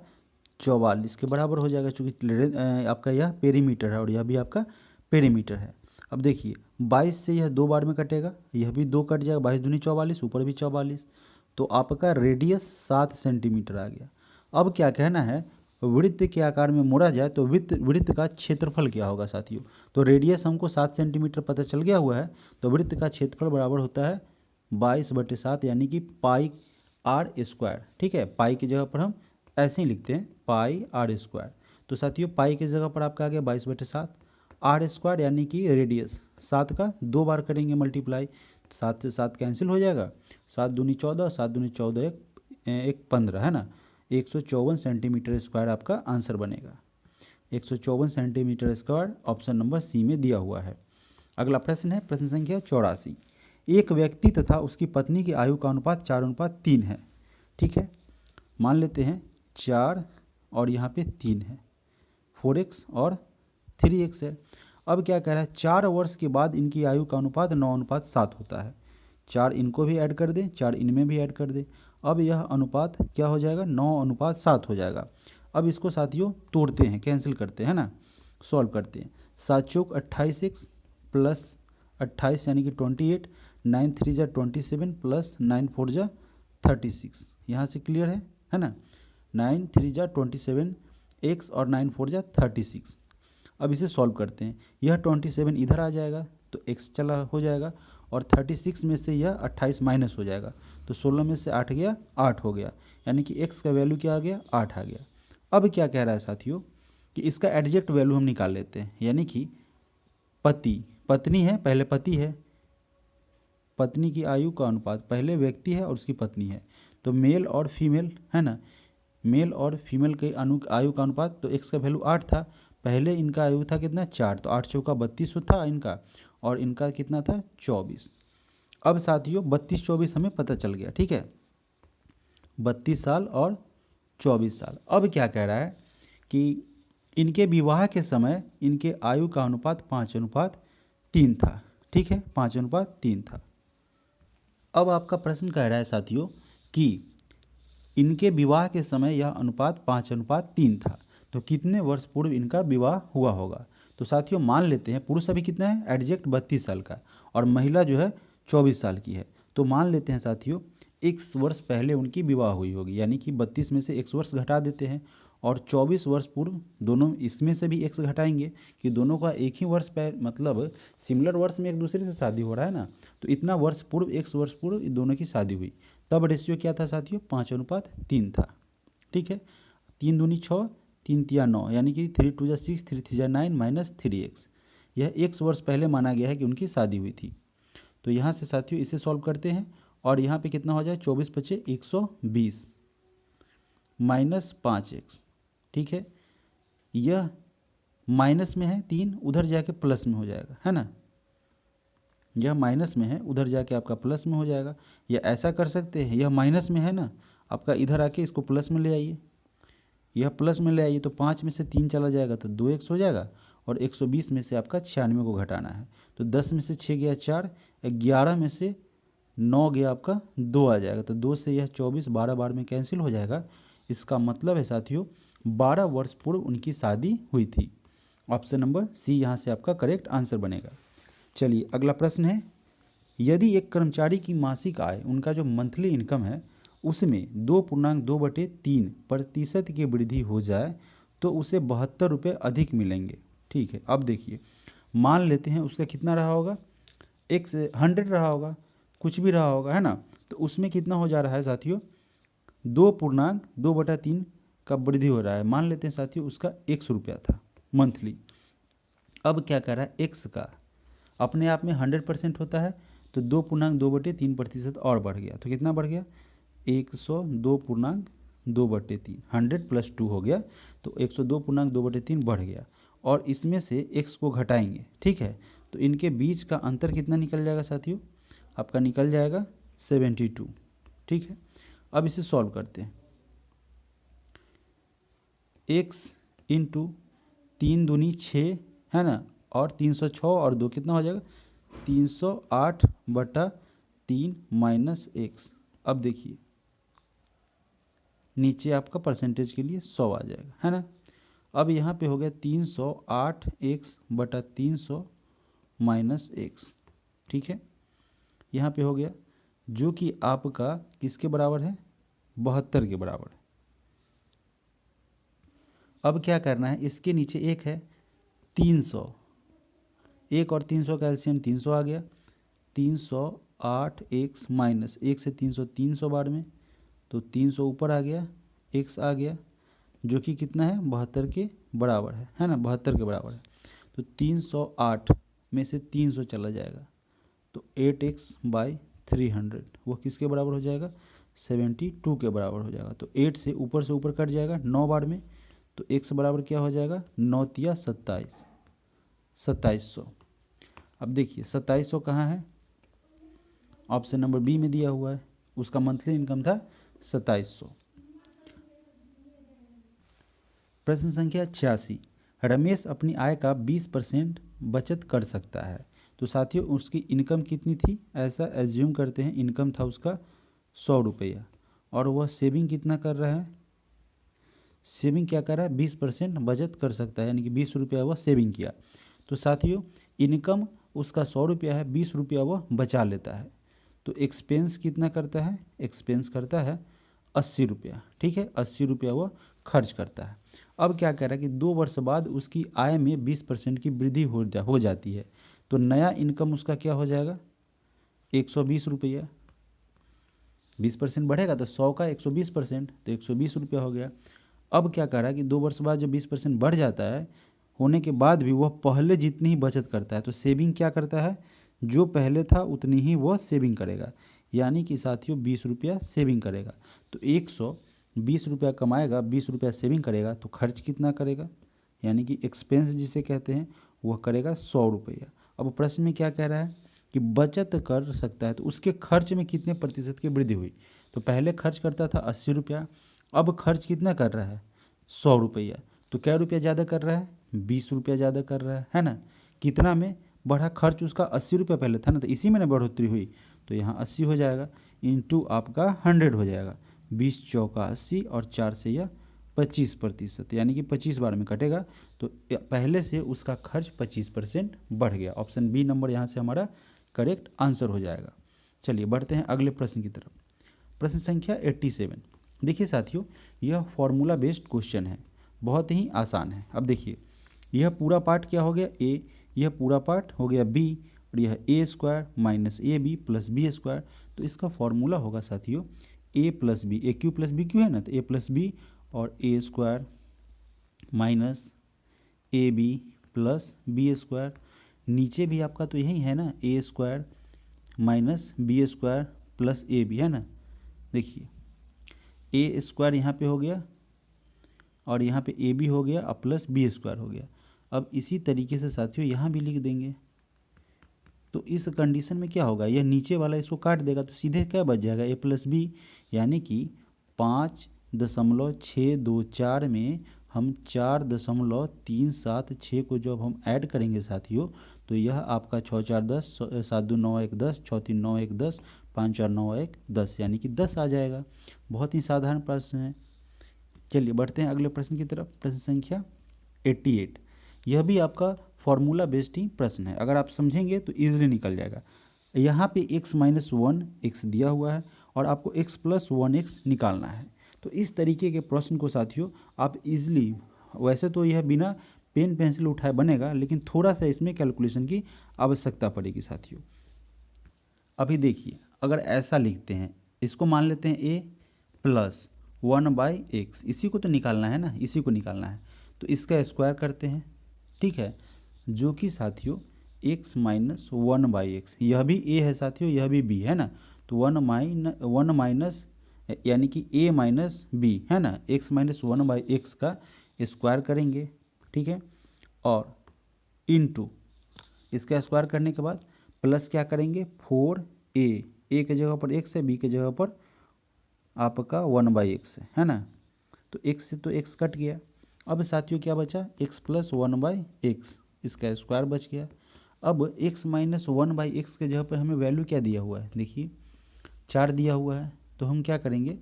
44 के बराबर हो जाएगा, चूँकि आपका यह पेरीमीटर है और यह भी आपका पेरीमीटर है। अब देखिए 22 से यह 2 बार में कटेगा, यह भी 2 कट जाएगा, 22 दूनी 44, ऊपर भी 44। तो आपका रेडियस 7 सेंटीमीटर आ गया। अब क्या कहना है? वृत्त के आकार में मोड़ा जाए तो वृत्त का क्षेत्रफल क्या होगा साथियों? तो रेडियस हमको 7 सेंटीमीटर पता चल गया हुआ है, तो वृत्त का क्षेत्रफल बराबर होता है 22/7 यानी कि पाई आर स्क्वायर, ठीक है। पाई की जगह पर हम ऐसे ही लिखते हैं पाई आर स्क्वायर। तो साथियों पाई की जगह पर आपका आ गया 22/7, आर स्क्वायर यानी कि रेडियस 7 का 2 बार करेंगे मल्टीप्लाई, 7 से 7 कैंसिल हो जाएगा, 7 दूनी 14, 7 दूनी 14, एक 15, है ना। 154 सेंटीमीटर स्क्वायर आपका आंसर बनेगा। 154 centimetre square option number C में दिया हुआ है। अगला प्रश्न है प्रश्न संख्या 84। एक व्यक्ति तथा उसकी पत्नी की आयु का अनुपात 4:3 है, ठीक है। मान लेते हैं 4 और यहाँ पे 3 है, 4x और 3x है। अब क्या कह रहा है? 4 वर्ष के बाद इनकी आयु का अनुपात 9:7 होता है। 4 इनको भी ऐड कर दें, 4 इनमें भी ऐड कर दें। अब यह अनुपात क्या हो जाएगा? 9:7 हो जाएगा। अब इसको साथियों तोड़ते हैं, कैंसिल करते हैं ना, सॉल्व करते हैं। 7 चौक 28x प्लस 28 यानी कि 28, 9 3 जा 27 प्लस 9 4 जा 36। यहाँ से क्लियर है ना। 9 3 जा 27 x और 9 4 जा 36। अब इसे सॉल्व करते हैं। यह 27 इधर आ जाएगा तो x चला हो जाएगा, और 36 में से यह 28 माइनस हो जाएगा, तो 16 में से 8 गया 8 हो गया, यानी कि x का वैल्यू क्या आ गया? 8 आ गया। अब क्या कह रहा है साथियों कि इसका एडजेक्ट वैल्यू हम निकाल लेते हैं, यानी कि पत्नी है, पहले पति है, पत्नी की आयु का अनुपात, पहले व्यक्ति है और उसकी पत्नी है, तो मेल और फीमेल, है ना। मेल और फीमेल के आयु का अनुपात, तो x का वैल्यू 8 था, पहले इनका आयु था कितना? 4, तो 8 चौका 32 था इनका, और इनका कितना था? 24। अब साथियों 32 24 हमें पता चल गया, ठीक है, 32 साल और 24 साल। अब क्या कह रहा है कि इनके विवाह के समय इनके आयु का अनुपात 5:3 था, ठीक है, 5:3 था। अब आपका प्रश्न कह रहा है साथियों कि इनके विवाह के समय यह अनुपात 5:3 था। तो कितने वर्ष पूर्व इनका विवाह हुआ होगा? तो साथियों मान लेते हैं पुरुष अभी कितना है, एग्जैक्ट 32 साल का, और महिला जो है 24 साल की है। तो मान लेते हैं साथियों x वर्ष पहले उनकी विवाह हुई होगी, यानी कि 32 में से x वर्ष घटा देते हैं, और 24 वर्ष पूर्व दोनों इसमें से भी x घटाएंगे कि दोनों का एक ही वर्ष मतलब सिमिलर वर्ष में एक दूसरे से शादी हो रहा है ना। तो इतना वर्ष पूर्व, x वर्ष पूर्व दोनों की शादी हुई, तब रेशियो क्या था साथियों? 5:3 था। ठीक है, 3 दूनी 6, 3 तिया 9, यानी कि 3 2 6, 3 3 9 माइनस 3x। यह x वर्ष पहले माना गया है कि उनकी शादी हुई थी। तो यहाँ से साथियों इसे सॉल्व करते हैं, और यहाँ पे कितना हो जाए? 24 पचे 120 माइनस 5x। ठीक है, यह माइनस में है 3, उधर जाके प्लस में हो जाएगा, है ना। यह माइनस में है, उधर जाके आपका प्लस में हो जाएगा। या ऐसा कर सकते हैं, यह माइनस में है ना, आपका इधर आके इसको प्लस में ले आइए, यह प्लस में ले आइए, तो 5 में से 3 चला जाएगा तो 2x हो जाएगा, और 120 में से आपका 96 को घटाना है। तो 10 में से 6 गया 4, 11 में से 9 गया आपका 2 आ जाएगा, तो 2 से यह 24, 12 बार में कैंसिल हो जाएगा। इसका मतलब है साथियों 12 वर्ष पूर्व उनकी शादी हुई थी। ऑप्शन नंबर सी यहाँ से आपका करेक्ट आंसर बनेगा। चलिए अगला प्रश्न है, यदि एक कर्मचारी की मासिक आय, उनका जो मंथली इनकम है, उसमें 2.2/3% की वृद्धि हो जाए तो उसे 72 रुपये अधिक मिलेंगे। ठीक है, अब देखिए मान लेते हैं उसका कितना रहा होगा, 100 रहा होगा, कुछ भी रहा होगा, है ना। तो उसमें कितना हो जा रहा है साथियों? 2.2/3 का वृद्धि हो रहा है। मान लेते हैं साथियों उसका 100 रुपया था मंथली। अब क्या कर रहा है, x का अपने आप में 100% होता है, तो 2.2/3% और बढ़ गया, तो कितना बढ़ गया? 102.2/3, 100 + 2 हो गया, तो 102.2/3 बढ़ गया, और इसमें से x को घटाएंगे। ठीक है, तो इनके बीच का अंतर कितना निकल जाएगा साथियों? आपका निकल जाएगा 72। ठीक है, अब इसे सॉल्व करते हैं। x इंटू 3 दूनी 6 है ना, और 306 और 2 कितना हो जाएगा? 308/3 माइनस x। अब देखिए नीचे आपका परसेंटेज के लिए 100 आ जाएगा, है ना। अब यहाँ पे हो गया 308x/300 माइनस x। ठीक है, यहाँ पे हो गया, जो कि आपका किसके बराबर है? 72 के बराबर है। अब क्या करना है, इसके नीचे एक है 300, 1 और 300 का एलसीएम 300 आ गया, 308x माइनस 1 से 300 300 बार में, तो 300 ऊपर आ गया, x आ गया, जो कि कितना है? 72 के बराबर है ना, 72 के बराबर है। तो 308 में से 300 चला जाएगा, तो 8x/300 वो किसके बराबर हो जाएगा? 72 के बराबर हो जाएगा। तो 8 से ऊपर कट जाएगा 9 बार में, तो x बराबर क्या हो जाएगा? 9 तिया 27, 2700। अब देखिए 2700 कहाँ है? ऑप्शन नंबर बी में दिया हुआ है, उसका मंथली इनकम था 2700। प्रश्न संख्या 86, रमेश अपनी आय का 20% बचत कर सकता है। तो साथियों उसकी इनकम कितनी थी? ऐसा एज्यूम करते हैं इनकम था उसका 100 रुपया, और वह सेविंग कितना कर रहा है? सेविंग क्या कर रहा है? 20% बचत कर सकता है, यानी कि 20 रुपया वह सेविंग किया। तो साथियों इनकम उसका 100 रुपया है, 20 रुपया वह बचा लेता है। तो एक्सपेंस कितना करता है? एक्सपेंस करता है 80 रुपया। ठीक है, 80 रुपया वह खर्च करता है। अब क्या कह रहा है कि 2 वर्ष बाद उसकी आय में 20% की वृद्धि हो जाती है, तो नया इनकम उसका क्या हो जाएगा? 120 रुपया। 20% बढ़ेगा तो 100 का 120%, तो 120 रुपया हो गया। अब क्या कह रहा है कि 2 वर्ष बाद जब 20% बढ़ जाता है, होने के बाद भी वह पहले जितनी ही बचत करता है, तो सेविंग क्या करता है? जो पहले था उतनी ही वह सेविंग करेगा, यानी कि साथियों 20 रुपया सेविंग करेगा। तो 120 रुपया कमाएगा, 20 रुपया सेविंग करेगा, तो खर्च कितना करेगा? यानी कि एक्सपेंस जिसे कहते हैं वह करेगा 100 रुपया। अब प्रश्न में क्या कह रहा है कि बचत कर सकता है, तो उसके खर्च में कितने प्रतिशत की वृद्धि हुई? तो पहले खर्च करता था 80 रुपया, अब खर्च कितना कर रहा है? 100 रुपया। तो क्या रुपया ज़्यादा कर रहा है? 20 रुपया ज़्यादा कर रहा है ना। कितना में बढ़ा? खर्च उसका 80 रुपया पहले था ना, तो इसी में ना बढ़ोतरी हुई, तो यहाँ 80 हो जाएगा, इंटू आपका 100 हो जाएगा, 20 चौका 80 और 4 से यह 25%, यानी कि 25 बार में कटेगा तो पहले से उसका खर्च 25% बढ़ गया। ऑप्शन बी नंबर यहाँ से हमारा करेक्ट आंसर हो जाएगा। चलिए बढ़ते हैं अगले प्रश्न की तरफ। प्रश्न संख्या 87। देखिए साथियों, यह फॉर्मूला बेस्ड क्वेश्चन है, बहुत ही आसान है। अब देखिए, यह पूरा पार्ट क्या हो गया ए, यह पूरा पार्ट हो गया बी, और यह A square minus A B plus B square. तो इसका फॉर्मूला होगा साथियों A plus B, A cube plus B cube है ना, तो ए प्लस बी और A square minus A B plus B square. नीचे भी आपका तो यही है ना, A square minus B square plus A B है ना। देखिए ए स्क्वायर यहाँ पे हो गया और यहाँ पे ए बी हो गया और प्लस बी स्क्वायर हो गया। अब इसी तरीके से साथियों यहाँ भी लिख देंगे। तो इस कंडीशन में क्या होगा, यह नीचे वाला इसको काट देगा तो सीधे क्या बच जाएगा ए प्लस बी, यानी कि 5.624 में हम 4.376 को जब हम ऐड करेंगे साथियों तो यह आपका 6 4 10, 7 2 9 1 10, 6 3 9 1 10, 5 4 9 1 10, यानी कि 10 आ जाएगा। बहुत ही साधारण प्रश्न है। चलिए बढ़ते हैं अगले प्रश्न की तरफ। प्रश्न संख्या 88। यह भी आपका फॉर्मूला बेस्ड ही प्रश्न है, अगर आप समझेंगे तो ईजिली निकल जाएगा। यहाँ पे x माइनस 1 एक्स दिया हुआ है और आपको x प्लस 1x निकालना है। तो इस तरीके के प्रश्न को साथियों आप इजीली, वैसे तो यह बिना पेन पेंसिल उठाए बनेगा, लेकिन थोड़ा सा इसमें कैलकुलेशन की आवश्यकता पड़ेगी साथियों। अभी देखिए, अगर ऐसा लिखते हैं, इसको मान लेते हैं a प्लस 1/x, इसी को तो निकालना है ना, इसी को निकालना है, तो इसका स्क्वायर करते हैं, ठीक है, जो कि साथियों x माइनस 1/x, यह भी a है साथियों, यह भी b है ना, तो 1 माइनस यानी कि a माइनस b है ना, x माइनस 1/x का स्क्वायर करेंगे, ठीक है, और इनटू इसका स्क्वायर करने के बाद प्लस क्या करेंगे 4a, a के जगह पर x है, b के जगह पर आपका 1/x है ना, तो x से तो x कट गया। अब साथियों क्या बचा, x प्लस 1/x, इसका स्क्वायर बच गया। अब x माइनस 1/x के जगह पर हमें वैल्यू क्या दिया हुआ है, देखिए 4 दिया हुआ है, तो हम क्या करेंगे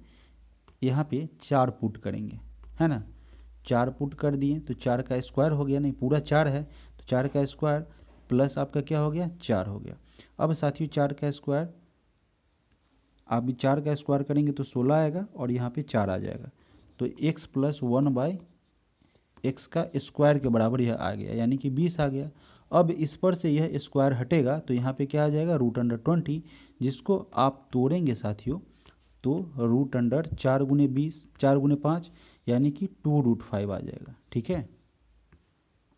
यहाँ पे 4 पुट करेंगे, है ना, 4 पुट कर दिए तो 4 का स्क्वायर हो गया, नहीं पूरा 4 है तो 4 का स्क्वायर प्लस आपका क्या हो गया 4 हो गया। अब साथियों 4 का स्क्वायर, आप भी 4 का स्क्वायर करेंगे तो 16 आएगा और यहाँ पे 4 आ जाएगा, तो x प्लस 1/x का स्क्वायर के बराबर यह आ गया, यानी कि 20 आ गया। अब इस पर से यह स्क्वायर हटेगा तो यहाँ पे क्या आ जाएगा √20, जिसको आप तोड़ेंगे साथियों तो √4 × 20, 4 × 5 यानी कि 2√5 आ जाएगा, ठीक है।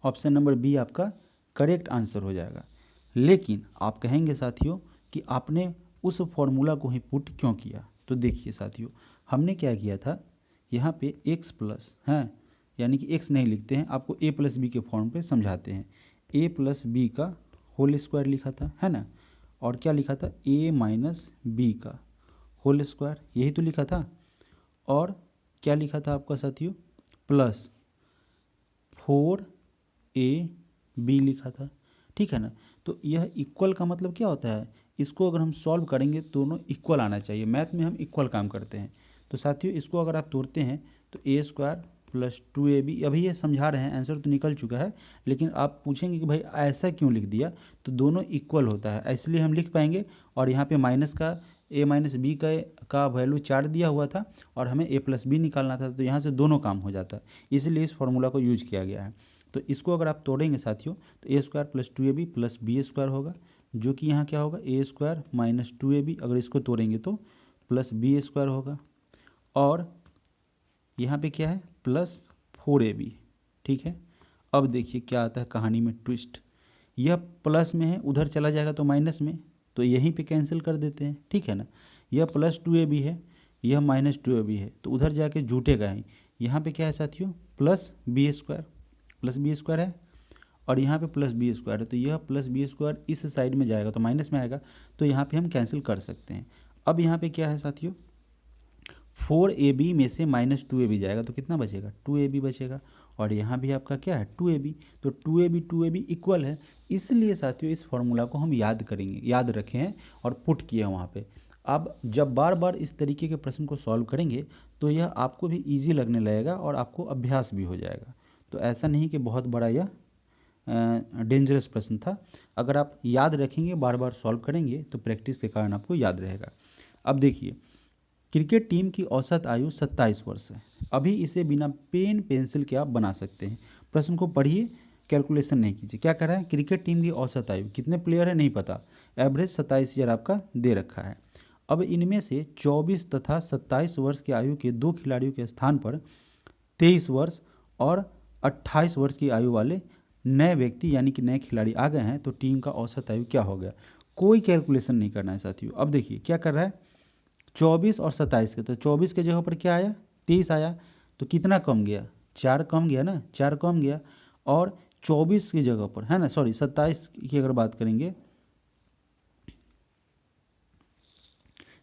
ऑप्शन नंबर बी आपका करेक्ट आंसर हो जाएगा। लेकिन आप कहेंगे साथियों कि आपने उस फॉर्मूला को ही पुट क्यों किया, तो देखिए साथियों हमने क्या किया था, यहाँ पे x प्लस है, यानी कि x नहीं लिखते हैं, आपको a प्लस बी के फॉर्म पे समझाते हैं, a प्लस बी का होल स्क्वायर लिखा था, है ना, और क्या लिखा था a माइनस बी का होल स्क्वायर, यही तो लिखा था, और क्या लिखा था आपका साथियों प्लस 4ab लिखा था, ठीक है ना। तो यह इक्वल का मतलब क्या होता है, इसको अगर हम सॉल्व करेंगे दोनों इक्वल आना चाहिए, मैथ में हम इक्वल काम करते हैं। तो साथियों इसको अगर आप तोड़ते हैं तो a स्क्वायर प्लस 2ab, अभी ये समझा रहे हैं, आंसर तो निकल चुका है, लेकिन आप पूछेंगे कि भाई ऐसा क्यों लिख दिया, तो दोनों इक्वल होता है इसलिए हम लिख पाएंगे। और यहाँ पे माइनस का a माइनस बी का वैल्यू 4 दिया हुआ था और हमें a प्लस बी निकालना था, तो यहाँ से दोनों काम हो जाता है, इसलिए इस फॉर्मूला को यूज किया गया है। तो इसको अगर आप तोड़ेंगे साथियों तो a square plus 2ab plus B square होगा, जो कि यहाँ क्या होगा a स्क्वायर माइनस 2ab, अगर इसको तोड़ेंगे तो प्लस बी स्क्वायर होगा, और यहाँ पे क्या है प्लस 4ab, ठीक है। अब देखिए क्या आता है कहानी में ट्विस्ट, यह प्लस में है उधर चला जाएगा तो माइनस में, तो यहीं पे कैंसिल कर देते हैं, ठीक है ना। यह प्लस 2ab है, यह माइनस 2ab है, तो उधर जाके जुटेगा ही। यहाँ पे क्या है साथियों प्लस बी स्क्वायर है, और यहाँ पे प्लस बी स्क्वायर है, तो यह प्लस बी स्क्वायर इस साइड में जाएगा तो माइनस में आएगा, तो यहाँ पे हम कैंसिल कर सकते हैं। अब यहाँ पे क्या है साथियों 4ab में से माइनस 2ab जाएगा तो कितना बचेगा 2ab बचेगा, और यहाँ भी आपका क्या है 2ab, तो 2ab इक्वल है, इसलिए साथियों इस फॉर्मूला को हम याद करेंगे, याद रखे हैं और पुट किए हैं वहाँ पे। आप जब बार बार इस तरीके के प्रश्न को सॉल्व करेंगे तो यह आपको भी इजी लगने लगेगा और आपको अभ्यास भी हो जाएगा। तो ऐसा नहीं कि बहुत बड़ा यह डेंजरस प्रश्न था। अगर आप याद रखेंगे, बार बार सॉल्व करेंगे तो प्रैक्टिस के कारण आपको याद रहेगा। अब देखिए, क्रिकेट टीम की औसत आयु 27 वर्ष है। अभी इसे बिना पेन पेंसिल के आप बना सकते हैं। प्रश्न को पढ़िए, कैलकुलेशन नहीं कीजिए। क्या कर रहा है, क्रिकेट टीम की औसत आयु कितने प्लेयर है नहीं पता, एवरेज 27 ईयर आपका दे रखा है। अब इनमें से 24 तथा 27 वर्ष की आयु के दो खिलाड़ियों के स्थान पर 23 वर्ष और 28 वर्ष की आयु वाले नए व्यक्ति यानी कि नए खिलाड़ी आ गए हैं, तो टीम का औसत आयु क्या हो गया। कोई कैलकुलेशन नहीं करना है साथियों। अब देखिए क्या कर रहा है, 24 और 27 के, तो 24 के जगह पर क्या आया, 23 आया, तो कितना कम गया, 4 कम गया ना, 4 कम गया। और 24 की जगह पर है ना, सॉरी 27 की अगर बात करेंगे,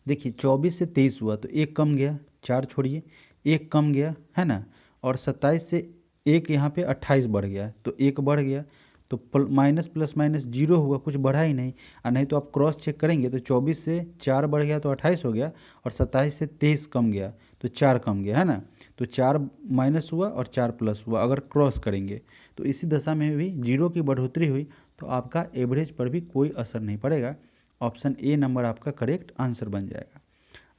देखिए 24 से 23 हुआ तो 1 कम गया, 4 छोड़िए, 1 कम गया है ना। और 27 से 1 यहाँ पे 28 बढ़ गया, तो 1 बढ़ गया, तो माइनस प्लस माइनस 0 हुआ, कुछ बढ़ा ही नहीं। और नहीं तो आप क्रॉस चेक करेंगे तो 24 से 4 बढ़ गया तो 28 हो गया, और 27 से 23 कम गया तो 4 कम गया है ना। तो 4 माइनस हुआ और 4 प्लस हुआ। अगर क्रॉस करेंगे तो इसी दशा में भी 0 की बढ़ोतरी हुई, तो आपका एवरेज पर भी कोई असर नहीं पड़ेगा। ऑप्शन ए नंबर आपका करेक्ट आंसर बन जाएगा।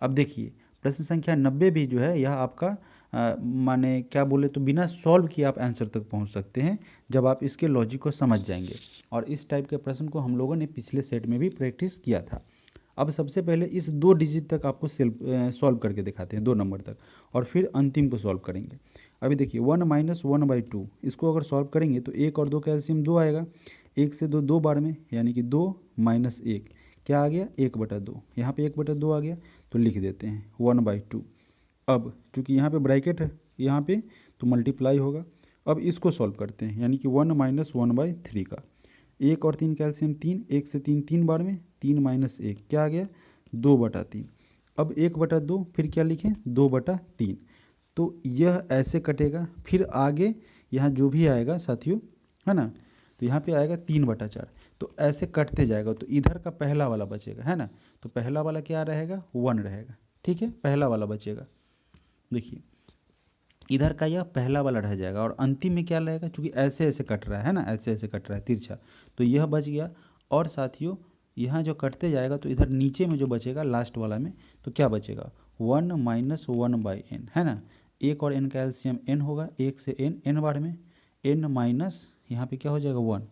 अब देखिए प्रश्न संख्या 90 भी जो है यह आपका माने क्या बोले तो बिना सॉल्व किए आप आंसर तक पहुंच सकते हैं, जब आप इसके लॉजिक को समझ जाएंगे। और इस टाइप के प्रश्न को हम लोगों ने पिछले सेट में भी प्रैक्टिस किया था। अब सबसे पहले इस 2 डिजिट तक आपको सॉल्व करके दिखाते हैं, 2 नंबर तक, और फिर अंतिम को सॉल्व करेंगे। अभी देखिए 1 - 1/2, इसको अगर सॉल्व करेंगे तो 1 और 2 का एलसीएम 2 आएगा। 1 से 2 2 बार में, यानी कि 2 - 1 क्या आ गया, 1/2। यहाँ पे 1/2 आ गया, तो लिख देते हैं 1/2। अब चूंकि यहाँ पे ब्रैकेट है यहाँ पे, तो मल्टीप्लाई होगा। अब इसको सॉल्व करते हैं, यानी कि 1 - 1/3 का 1 और 3 कैल्शियम 3, 1 से 3 3 बार में, 3 - 1 क्या आ गया, 2/3। अब 1/2 फिर क्या लिखें, 2/3। तो यह ऐसे कटेगा। फिर आगे यहाँ जो भी आएगा साथियों है ना, तो यहाँ पे आएगा 3/4। तो ऐसे कटते जाएगा, तो इधर का पहला वाला बचेगा है ना। तो पहला वाला क्या रहेगा, 1 रहेगा, ठीक है, पहला वाला बचेगा। देखिए इधर का यह पहला वाला रह जाएगा, और अंतिम में क्या रहेगा, चूंकि ऐसे ऐसे कट रहा है ना, ऐसे ऐसे कट रहा है तिरछा, तो यह बच गया। और साथियों यहाँ जो कटते जाएगा तो इधर नीचे में जो बचेगा लास्ट वाला में, तो क्या बचेगा, 1 - 1/n है ना। 1 और n का एलसीएम n होगा, 1 से n n बार में, n माइनस यहाँ पे क्या हो जाएगा 1।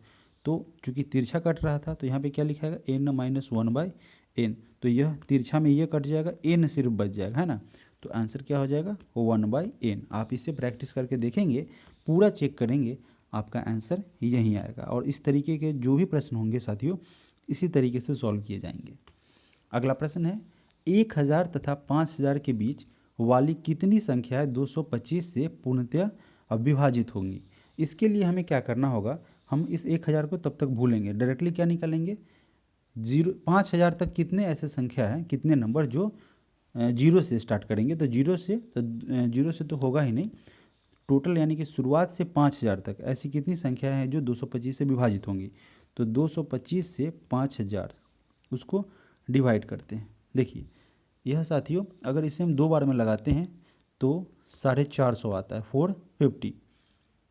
तो चूंकि तिरछा कट रहा था तो यहाँ पे क्या लिखा है, n - 1/n। तो यह तिरछा में ये कट जाएगा, n सिर्फ बच जाएगा है ना। तो आंसर क्या हो जाएगा, 1/n। आप इसे प्रैक्टिस करके देखेंगे, पूरा चेक करेंगे, आपका आंसर यहीं आएगा। और इस तरीके के जो भी प्रश्न होंगे साथियों, इसी तरीके से सॉल्व किए जाएंगे। अगला प्रश्न है, 1000 तथा 5000 के बीच वाली कितनी संख्याएं 225 से पूर्णतः विभाजित होंगी। इसके लिए हमें क्या करना होगा, हम इस 1000 को तब तक भूलेंगे, डायरेक्टली क्या निकालेंगे, 5000 तक कितने ऐसे संख्या हैं, कितने नंबर जो 0 से स्टार्ट करेंगे। तो 0 से तो होगा ही नहीं, टोटल यानी कि शुरुआत से 5000 तक ऐसी कितनी संख्या हैं जो 225 से विभाजित होंगी। तो 225 से 5000 उसको डिवाइड करते हैं। देखिए यह साथियों अगर इसे हम 2 बार में लगाते हैं तो 450 आता है, 450,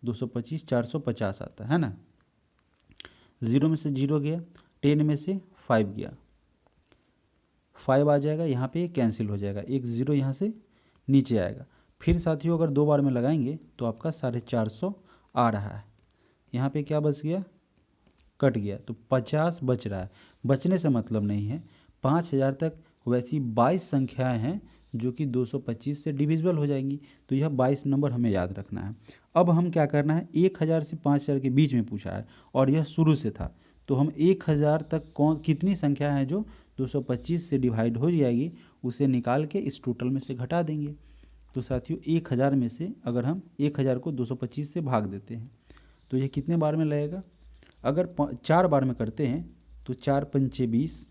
225 450 आता है ना। 0 में से 0 गया, 10 में से 5 गया, 5 आ जाएगा, यहाँ पे कैंसिल हो जाएगा, एक 0 यहाँ से नीचे आएगा। फिर साथियों अगर 2 बार में लगाएंगे तो आपका 450 आ रहा है। यहाँ पे क्या बच गया, कट गया, तो 50 बच रहा है। बचने से मतलब नहीं है, 5000 तक वैसी 22 संख्याएं हैं जो कि 225 से डिविजिबल हो जाएंगी। तो यह 22 नंबर हमें याद रखना है। अब हम क्या करना है, 1000 से 5000 के बीच में पूछा है और यह शुरू से था, तो हम 1000 तक कितनी संख्या है जो 225 से डिवाइड हो जाएगी, उसे निकाल के इस टोटल में से घटा देंगे। तो साथियों 1000 में से अगर हम 1000 को 225 से भाग देते हैं तो यह कितने बार में लगेगा, अगर 4 बार में करते हैं तो 4 पंचे 20,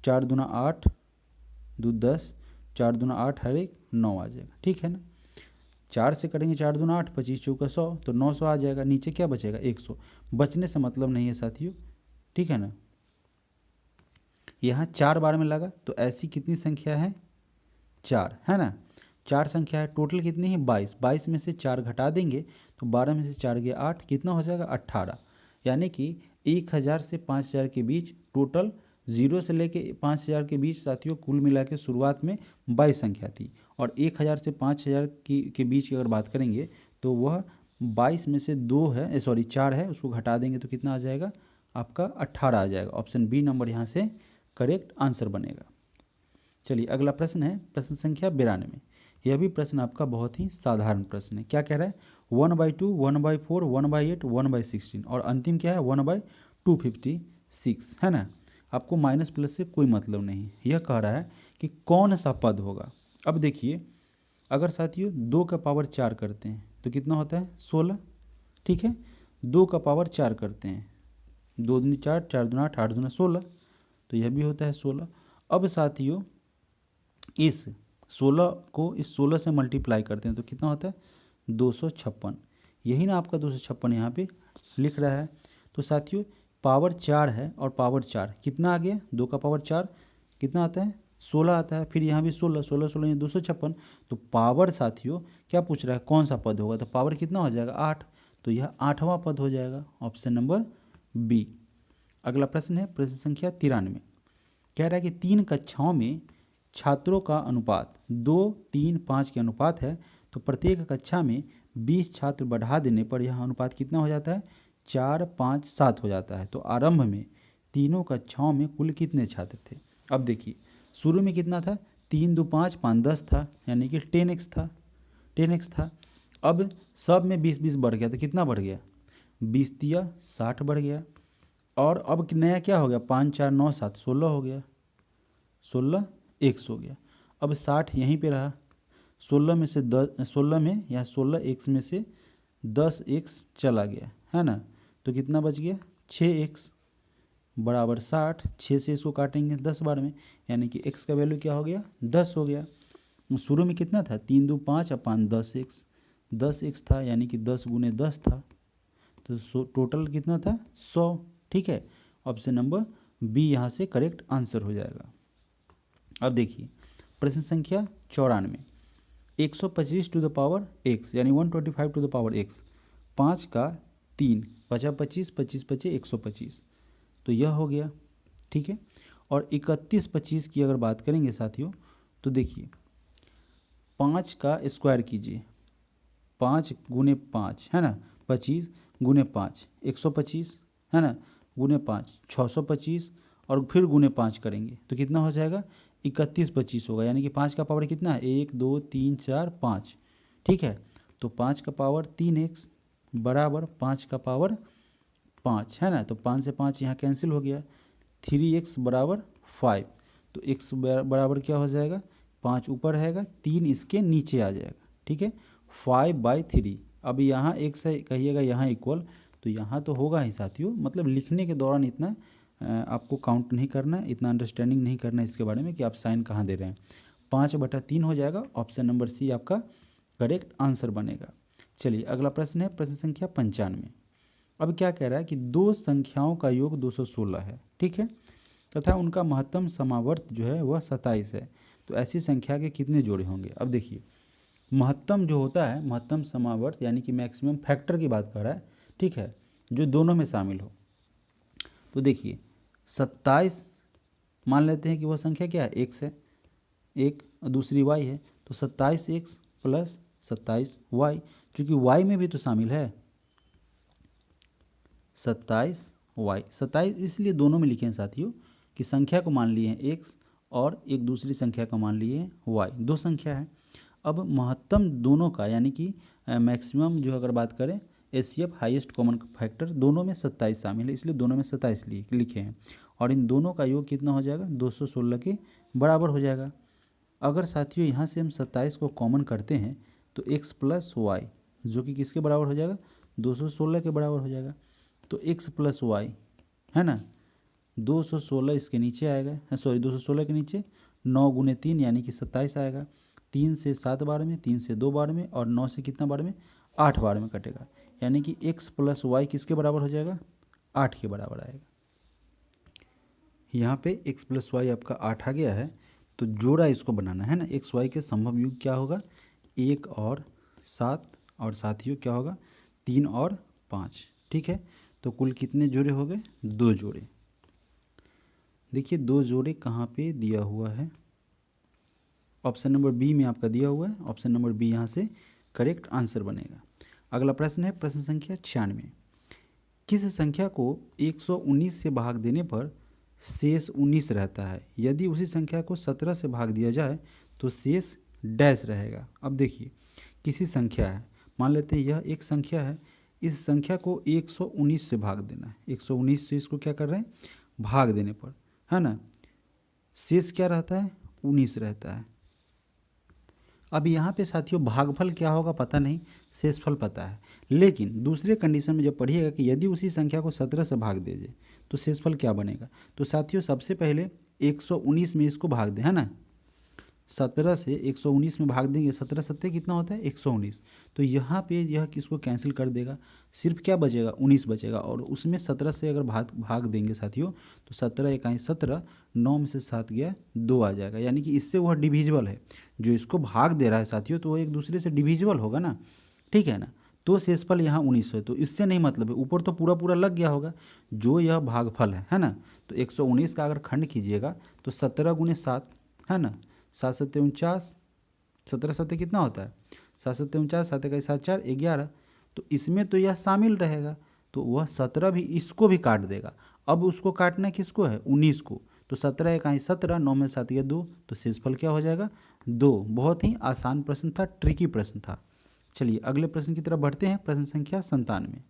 4 दूना 8, 2 10, 4 दूना 8 हर एक 9 आ जाएगा, ठीक है ना। 4 से करेंगे 4 दूना 8, 25 चौका 100, तो 900 आ जाएगा। नीचे क्या बचेगा, 100। बचने से मतलब नहीं है साथियों, ठीक है ना। यहाँ 4 बार में लगा, तो ऐसी कितनी संख्या है, 4 है ना, 4 संख्या है। टोटल कितनी है, 22। 22 में से 4 घटा देंगे तो 12 में से 4 गया 8, कितना हो जाएगा, 18। यानी कि 1000 से 5000 के बीच टोटल 0 से लेके 5000 के बीच साथियों कुल मिला के शुरुआत में 22 संख्या थी। और 1000 से 5000 के बीच की अगर बात करेंगे तो वह 22 में से 2 है, सॉरी 4 है, उसको घटा देंगे तो कितना आ जाएगा आपका 18 आ जाएगा। ऑप्शन बी नंबर यहाँ से करेक्ट आंसर बनेगा। चलिए अगला प्रश्न है प्रश्न संख्या 92। यह भी प्रश्न आपका बहुत ही साधारण प्रश्न है। क्या कह रहा है, 1/2, 1/4, 1/8, 1/16 और अंतिम क्या है 1/256 है ना। आपको माइनस प्लस से कोई मतलब नहीं, यह कह रहा है कि कौन सा पद होगा। अब देखिए अगर साथियों 2 का पावर 4 करते हैं तो कितना होता है 16, ठीक है। 2 का पावर 4 करते हैं, 2 दूनी 4, 4 दूना 8, 8 दूना 16, तो यह भी होता है 16। अब साथियों इस 16 को इस 16 से मल्टीप्लाई करते हैं तो कितना होता है 256। यही ना आपका 256 यहाँ पे लिख रहा है। तो साथियों पावर 4 है और पावर 4 कितना आ गया, 2 का पावर 4 कितना आता है 16 आता है। फिर यहाँ भी 16, 16, 16 ये 256। तो पावर साथियों क्या पूछ रहा है कौन सा पद होगा, तो पावर कितना हो जाएगा 8, तो यह 8वां पद हो जाएगा, ऑप्शन नंबर बी। अगला प्रश्न है प्रश्न संख्या 93। कह रहा है कि 3 कक्षाओं में छात्रों का अनुपात 2, 3, 5 के अनुपात है, तो प्रत्येक कक्षा में 20 छात्र बढ़ा देने पर यह अनुपात कितना हो जाता है 4, 5, 7 हो जाता है। तो आरंभ में तीनों कक्षाओं में कुल कितने छात्र थे। अब देखिए शुरू में कितना था 3, 2, 5, 5, 10 था, यानी कि 10x था, 10x था। अब सब में 20, 20 बढ़ गया तो कितना बढ़ गया 20 दिया 60 बढ़ गया। और अब नया क्या हो गया 5, 4, 9, 7, 16 हो गया, 16 x हो गया। अब 60 यहीं पे रहा, 16 में से 10, 16 में या 16x में से 10x चला गया है ना, तो कितना बच गया 6x बराबर 60। 6 से इसको काटेंगे 10 बार में, यानी कि x का वैल्यू क्या हो गया 10 हो गया। शुरू में कितना था 3, 2, 5 और 5 10x, 10x था, यानी कि 10 गुने 10 था, तो टोटल कितना था 100, ठीक है। ऑप्शन नंबर बी यहाँ से करेक्ट आंसर हो जाएगा। अब देखिए प्रश्न संख्या 94। 125 टू द पावर x यानी 125 टू द पावर x, 5 का 3, 5 25, 25 25 125, तो यह हो गया, ठीक है। और 31 25 की अगर बात करेंगे साथियों तो देखिए 5 का स्क्वायर कीजिए, 5 गुने 5 है ना, 25 गुने 5 125 है ना, गुने 5 625 और फिर गुने 5 करेंगे तो कितना हो जाएगा 31 25 होगा, यानी कि 5 का पावर कितना है 1, 2, 3, 4, 5, ठीक है। तो 5 का पावर 3x बराबर 5 का पावर 5 है ना, तो 5 से 5 यहाँ कैंसिल हो गया, 3x बराबर 5, तो x बराबर क्या हो जाएगा 5 ऊपर रहेगा 3 इसके नीचे आ जाएगा, ठीक है, 5/3। अब यहाँ एक से कहिएगा यहाँ इक्वल, तो यहाँ तो होगा ही साथियों, मतलब लिखने के दौरान इतना आपको काउंट नहीं करना है, इतना अंडरस्टैंडिंग नहीं करना है इसके बारे में कि आप साइन कहाँ दे रहे हैं। 5/3 हो जाएगा, ऑप्शन नंबर सी आपका करेक्ट आंसर बनेगा। चलिए अगला प्रश्न है प्रश्न संख्या 95। अब क्या कह रहा है कि दो संख्याओं का योग 216 है, ठीक है, तथा उनका महत्तम समावर्त जो है वह 27 है, तो ऐसी संख्या के कितने जोड़े होंगे। अब देखिए महत्तम जो होता है महत्तम समावर्त यानी कि मैक्सिमम फैक्टर की बात कर रहा है, ठीक है, जो दोनों में शामिल हो। तो देखिए 27 मान लेते हैं कि वह संख्या क्या है x है, एक और दूसरी y है, तो 27x प्लस 27y, चूँकि y में भी तो शामिल है 27y। 27 इसलिए दोनों में लिखे हैं साथियों कि संख्या को मान लिए हैं x और एक दूसरी संख्या का मान लिए हैं y, दो संख्या है। अब महत्तम दोनों का यानी कि मैक्सिमम जो अगर बात करें HCF हाईएस्ट कॉमन फैक्टर दोनों में 27 शामिल है, इसलिए दोनों में 27 लिखे हैं, और इन दोनों का योग कितना हो जाएगा 216 के बराबर हो जाएगा। अगर साथियों यहाँ से हम 27 को कॉमन करते हैं तो x प्लस वाई जो कि किसके बराबर हो जाएगा 216 के बराबर हो जाएगा, तो x प्लस वाई है ना 216 इसके नीचे आएगा, सॉरी 216 के नीचे 9 गुने 3 यानी कि 27 आएगा, 3 से 7 बार में, 3 से 2 बार में और 9 से कितना बार में 8 बार में कटेगा, यानी कि x प्लस वाई किसके बराबर हो जाएगा 8 के बराबर आएगा। यहाँ पे x प्लस वाई आपका 8 आ गया है, तो जोड़ा इसको बनाना है ना। एक्स वाई के संभव योग क्या होगा, 1 और 7, और साथ ही क्या होगा 3 और 5। ठीक है, तो कुल कितने जोड़े हो गए, 2 जोड़े। देखिए 2 जोड़े कहाँ पे दिया हुआ है, ऑप्शन नंबर बी में आपका दिया हुआ है। ऑप्शन नंबर बी यहाँ से करेक्ट आंसर बनेगा। अगला प्रश्न है प्रश्न संख्या 96। किस संख्या को 119 से भाग देने पर शेष 19 रहता है, यदि उसी संख्या को 17 से भाग दिया जाए तो शेष डैश रहेगा। अब देखिए किसी संख्या है, मान लेते हैं यह एक संख्या है, इस संख्या को 119 से भाग देना है। 119 से इसको क्या कर रहे हैं, भाग देने पर, है ना, शेष क्या रहता है, 19 रहता है। अब यहाँ पे साथियों भागफल क्या होगा पता नहीं, शेषफल पता है, लेकिन दूसरे कंडीशन में जब पढ़िएगा कि यदि उसी संख्या को 17 से भाग दीजिए तो शेषफल क्या बनेगा। तो साथियों सबसे पहले 119 में इसको भाग दें, है ना, 17 से 119 में भाग देंगे, 17 सत्ते कितना होता है 119, तो यहाँ पे यह किसको कैंसिल कर देगा, सिर्फ क्या बचेगा 19 बचेगा, और उसमें 17 से अगर भाग देंगे साथियों तो 17 इकाई 17, 9 में से 7 गया 2 आ जाएगा, यानी कि इससे वह डिविजिबल है। जो इसको भाग दे रहा है साथियों तो वो एक दूसरे से डिविजिबल होगा ना, ठीक है ना, तो शेषफल यहाँ 19 है, तो इससे नहीं मतलब है, ऊपर तो पूरा पूरा लग गया होगा, जो यह भागफल है ना। तो 119 का अगर खंड कीजिएगा तो 17 गुने 7, है ना, 7 सत्ते 49, 17 सत्ते कितना होता है 7 सत्ते 49, 7 इकाई 7 4 11, तो इसमें तो यह शामिल रहेगा, तो वह 17 भी इसको भी काट देगा। अब उसको काटना किसको है 19 को, तो 17 इकाई 17, 9 में 7 गया 2, तो शेषफल क्या हो जाएगा 2। बहुत ही आसान प्रश्न था, ट्रिकी प्रश्न था। चलिए अगले प्रश्न की तरफ बढ़ते हैं, प्रश्न संख्या 97।